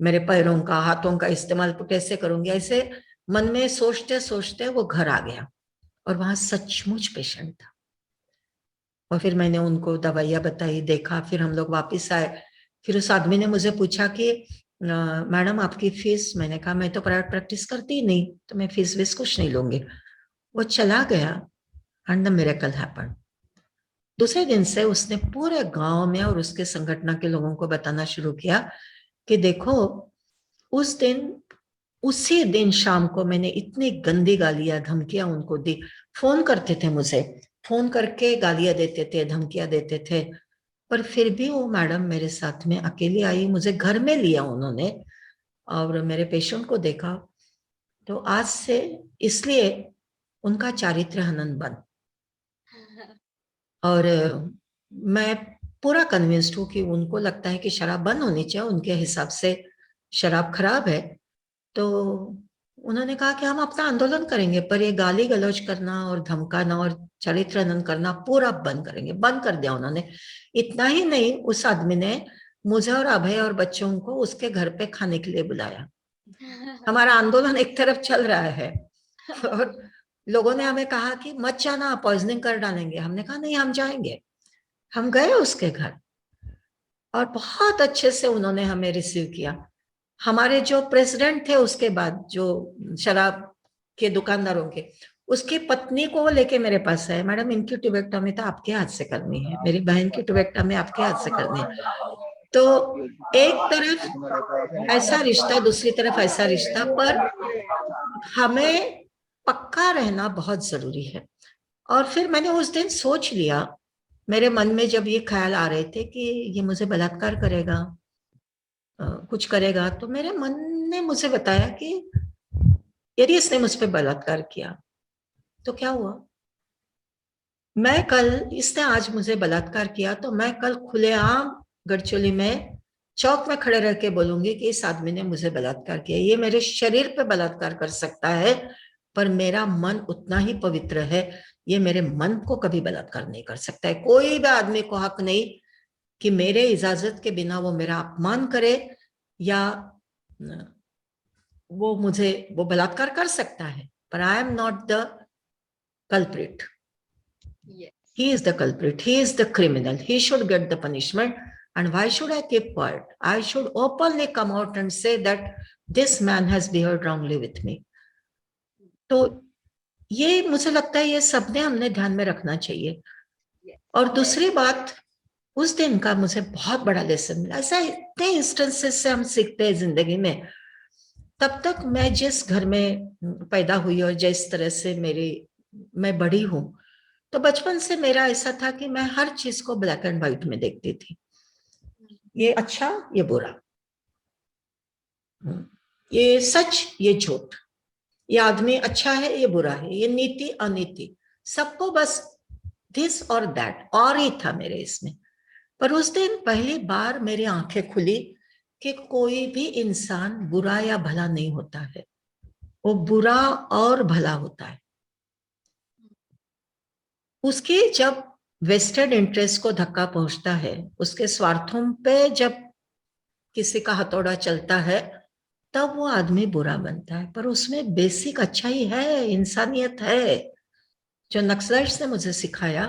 मेरे पैरों का हाथों का इस्तेमाल कैसे करूंगी, ऐसे मन में सोचते सोचते वो घर आ गया और वहां सचमुच पेशेंट था। और फिर मैंने उनको दवाइयां बताई, देखा, फिर हम लोग वापिस आए। फिर उस आदमी ने मुझे पूछा कि मैडम आपकी फीस? मैंने कहा मैं तो प्राइवेट प्रैक्टिस करती ही नहीं, तो मैं फीस वीस कुछ नहीं लूंगी। वो चला गया एंड द मिरेकल हैपेंड। दूसरे दिन से उसने पूरे गांव में और उसके संगठन के लोगों को बताना शुरू किया कि देखो, उस दिन, उसी दिन शाम को मैंने इतनी गंदी गालियां धमकियां उनको दी। फोन करते थे मुझे, फोन करके गालियां देते थे, धमकियां देते थे, पर फिर भी वो मैडम मेरे साथ में अकेली आई, मुझे घर में लिया उन्होंने और मेरे पेशेंट को देखा। तो आज से इसलिए उनका चारित्र हनन बंद। और मैं पूरा कन्विंस्ड हूँ कि उनको लगता है कि शराब बंद होनी चाहिए, उनके हिसाब से शराब खराब है। तो उन्होंने कहा कि हम अपना आंदोलन करेंगे, पर ये गाली गलौज करना और धमकाना और चरित्र हनन करना पूरा बंद करेंगे। बंद कर दिया उन्होंने। इतना ही नहीं, उस आदमी ने मुझे और अभय और बच्चों को उसके घर पे खाने के लिए बुलाया। हमारा आंदोलन एक तरफ चल रहा है और लोगों ने हमें कहा कि मत जाना, पॉइजनिंग कर डालेंगे। हमने कहा नहीं, हम जाएंगे। हम गए उसके घर और बहुत अच्छे से उन्होंने हमें रिसीव किया। हमारे जो प्रेसिडेंट थे उसके बाद, जो शराब के दुकानदारों के, उसकी पत्नी को वो लेके मेरे पास आए, मैडम इनकी ट्यूबेक्टमी तो आपके हाथ से करनी है, मेरी बहन की ट्यूबेक्टमी आपके हाथ से करनी है। तो एक तरफ ऐसा रिश्ता, दूसरी तरफ ऐसा रिश्ता, पर हमें पक्का रहना बहुत जरूरी है। और फिर मैंने उस दिन सोच लिया, मेरे मन में जब ये ख्याल आ रहे थे कि ये मुझे बलात्कार करेगा, कुछ करेगा, तो मेरे मन ने मुझे बताया कि यदि इसने मुझ पर बलात्कार किया तो क्या हुआ? मैं कल, इसने आज मुझे बलात्कार किया तो मैं कल खुलेआम गढ़चिरौली में चौक में खड़े रह के बोलूंगी कि इस आदमी ने मुझे बलात्कार किया। ये मेरे शरीर पे बलात्कार कर सकता है, पर मेरा मन उतना ही पवित्र है, ये मेरे मन को कभी बलात्कार नहीं कर सकता है। कोई भी आदमी को हक नहीं कि मेरे इजाजत के बिना वो मेरा अपमान करे या वो बलात्कार कर सकता है, पर I am not the culprit. Yes. He is the culprit. He is the criminal. He should get the punishment. And why should I keep quiet? I should openly come out and say that this man has behaved wrongly with me. तो ये मुझे लगता है ये सबने हमने ध्यान में रखना चाहिए। और दूसरी बात, उस दिन का मुझे बहुत बड़ा लेसन मिला। ऐसा इतने इंस्टेंसेस से हम सीखते हैं जिंदगी में। तब तक मैं जिस घर में पैदा हुई और जिस तरह से मैं बड़ी हूं, तो बचपन से मेरा ऐसा था कि मैं हर चीज को ब्लैक एंड व्हाइट में देखती थी, ये अच्छा, ये बुरा, ये सच, ये झूठ, ये आदमी अच्छा है, ये बुरा है, ये नीति अनीति, सबको बस दिस और दैट और ही था मेरे इसमें। पर उस दिन पहली बार मेरी आंखें खुली कि कोई भी इंसान बुरा या भला नहीं होता है, वो बुरा और भला होता है। उसके जब वेस्टेड इंटरेस्ट को धक्का पहुंचता है, उसके स्वार्थों पे जब किसी का हथौड़ा चलता है, तब वो आदमी बुरा बनता है। पर उसमें बेसिक अच्छाई है, इंसानियत है, जो नक्सलाइट्स ने मुझे सिखाया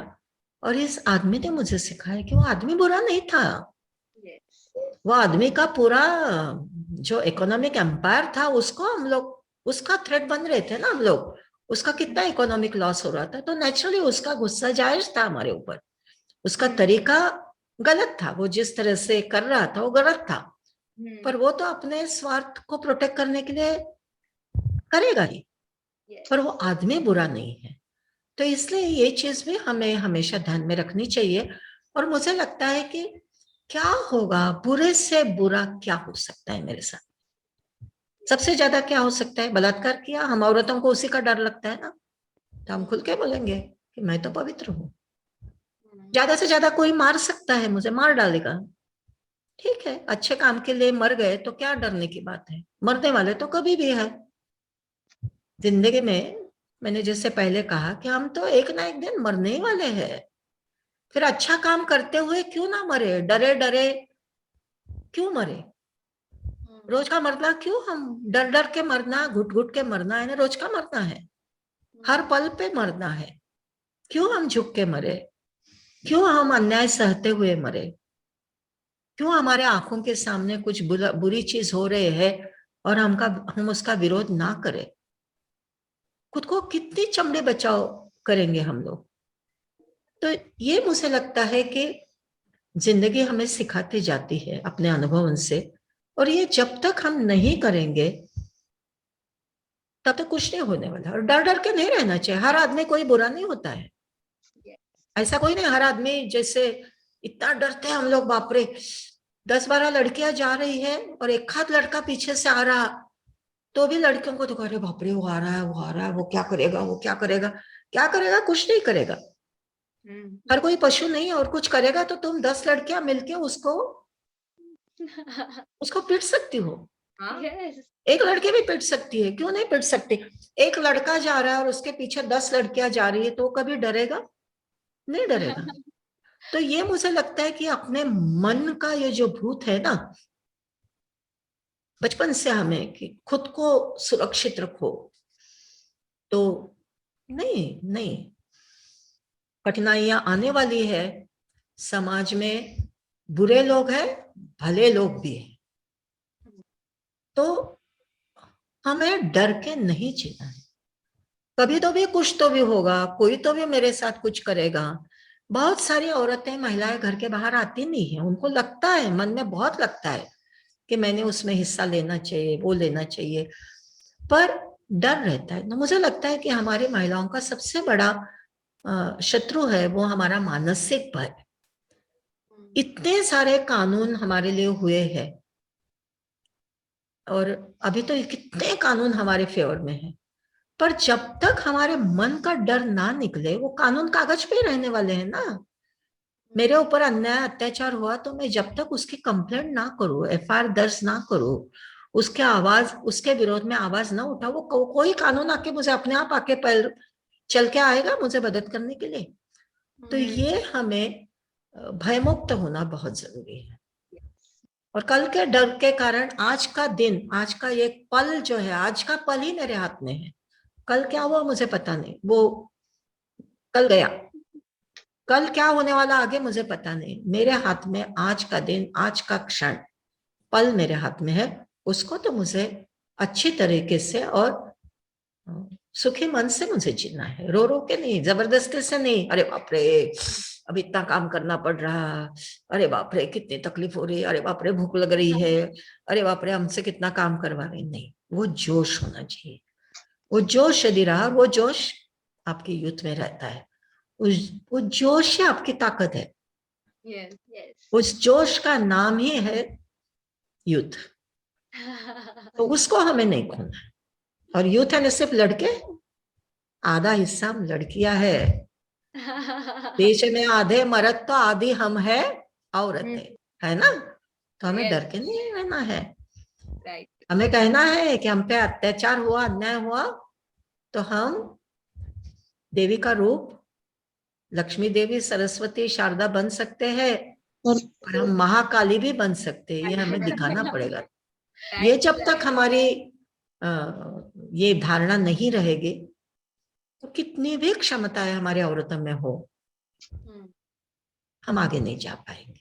और इस आदमी ने मुझे सिखाया कि वो आदमी बुरा नहीं था। वो आदमी का पूरा जो इकोनॉमिक एम्पायर था, उसको हम लोग, उसका थ्रेट बन रहे थे ना हम लोग, उसका कितना इकोनॉमिक लॉस हो रहा था। तो नेचुरली उसका गुस्सा जायज था हमारे ऊपर, उसका तरीका गलत था, वो जिस तरह से कर रहा था वो गलत था, पर वो तो अपने स्वार्थ को प्रोटेक्ट करने के लिए करेगा ही, पर वो आदमी बुरा नहीं है। तो इसलिए ये चीज भी हमें हमेशा ध्यान में रखनी चाहिए। और मुझे लगता है कि क्या होगा, बुरे से बुरा क्या हो सकता है मेरे साथ? सबसे ज्यादा क्या हो सकता है? बलात्कार किया, हम औरतों को उसी का डर लगता है ना, तो हम खुल के बोलेंगे कि मैं तो पवित्र हूँ। ज्यादा से ज्यादा कोई मार सकता है मुझे, मार डालेगा, ठीक है, अच्छे काम के लिए मर गए तो क्या डरने की बात है, मरने वाले तो कभी भी है जिंदगी में। मैंने जैसे पहले कहा कि हम तो एक ना एक दिन मरने ही वाले हैं, फिर अच्छा काम करते हुए क्यों ना मरे, डरे डरे क्यों मरे, रोज का मरना क्यों, हम डर डर के मरना, घुट घुट के मरना है ना, रोज का मरना है, हर पल पे मरना है, क्यों हम झुक के मरे, क्यों हम अन्याय सहते हुए मरे, क्यों हमारे आंखों के सामने कुछ बुरी चीज हो रही है और हम उसका विरोध ना करें। खुद को कितनी चमड़े बचाव करेंगे हम लोग। तो ये मुझे लगता है कि जिंदगी हमें सिखाती जाती है अपने अनुभव से, और ये जब तक हम नहीं करेंगे तब तक कुछ नहीं होने वाला। और डर डर के नहीं रहना चाहिए, हर आदमी कोई बुरा नहीं होता है, ऐसा कोई नहीं, हर आदमी जैसे इतना डरते हैं हम लोग, बाप रे 10-12 लड़कियां जा रही है और एक हाथ लड़का पीछे से आ रहा तो भी लड़कियों को तो कह रहे बाप रे वो आ रहा है, वो आ रहा है, वो क्या करेगा, वो क्या करेगा, क्या करेगा, कुछ नहीं करेगा। हर कोई पशु नहीं है, और कुछ करेगा तो तुम 10 लड़कियां मिलके उसको पीट सकती हो। यस एक लड़की भी पीट सकती है, क्यों नहीं पीट सकती। एक लड़का जा रहा है और उसके पीछे 10 लड़कियां जा रही है तो कभी डरेगा नहीं, डरेगा। तो ये मुझे लगता है कि अपने मन का ये जो भूत है ना, बचपन से हमें कि खुद को सुरक्षित रखो, तो नहीं नहीं, कठिनाइयां आने वाली है, समाज में बुरे लोग हैं, भले लोग भी हैं, तो हमें डर के नहीं जीना है। कभी तो भी कुछ तो भी होगा, कोई तो भी मेरे साथ कुछ करेगा। बहुत सारी औरतें महिलाएं घर के बाहर आती नहीं है, उनको लगता है, मन में बहुत लगता है कि मैंने उसमें हिस्सा लेना चाहिए, वो लेना चाहिए, पर डर रहता है। तो मुझे लगता है कि हमारी महिलाओं का सबसे बड़ा शत्रु है वो हमारा मानसिक भय। इतने सारे कानून हमारे लिए हुए हैं, और अभी तो कितने कानून हमारे फेवर में है, पर जब तक हमारे मन का डर ना निकले वो कानून कागज पे रहने वाले हैं ना। मेरे ऊपर अन्याय अत्याचार हुआ तो मैं जब तक उसकी कंप्लेंट ना करूं, एफआईआर दर्ज ना करूं, उसके विरोध में आवाज ना उठा, वो कोई कानून आके मुझे अपने आप आके पैर चल के आएगा मुझे मदद करने के लिए। तो ये हमें भयमुक्त होना बहुत जरूरी है। और कल के डर के कारण आज का दिन, आज का ये पल जो है, आज का पल ही मेरे हाथ में है। कल क्या हुआ मुझे पता नहीं, वो कल गया, कल क्या होने वाला आगे मुझे पता नहीं। मेरे हाथ में आज का दिन, आज का क्षण, पल मेरे हाथ में है, उसको तो मुझे अच्छी तरीके से और सुखी मन से मुझे जीना है, रो रो के नहीं, जबरदस्ती से नहीं। अरे बाप रे अब इतना काम करना पड़ रहा, अरे बाप रे कितनी तकलीफ हो रही है, अरे बाप रे भूख लग रही है, अरे बाप रे हमसे कितना काम करवा रहे, नहीं। वो जोश होना चाहिए, वो जोश यदि रहा, वो जोश आपकी यूथ में रहता है, वो जोश ही आपकी ताकत है। Yes. उस जोश का नाम ही है यूथ, तो उसको हमें नहीं खोना है। और यूथ है न सिर्फ लड़के, आधा हिस्सा लड़कियां है, देश में आधे मर्द तो आधी हम है औरतें, है ना। तो हमें Yes. डर के नहीं रहना है, Right. हमें कहना है कि हम पे अत्याचार हुआ, अन्याय हुआ, तो हम देवी का रूप लक्ष्मी देवी, सरस्वती, शारदा बन सकते हैं, और हम महाकाली भी बन सकते हैं, ये हमें दिखाना पड़ेगा। ये जब तक हमारी ये धारणा नहीं रहेगी तो कितनी भी क्षमताएं हमारे औरतों में हो, हम आगे नहीं जा पाएंगे।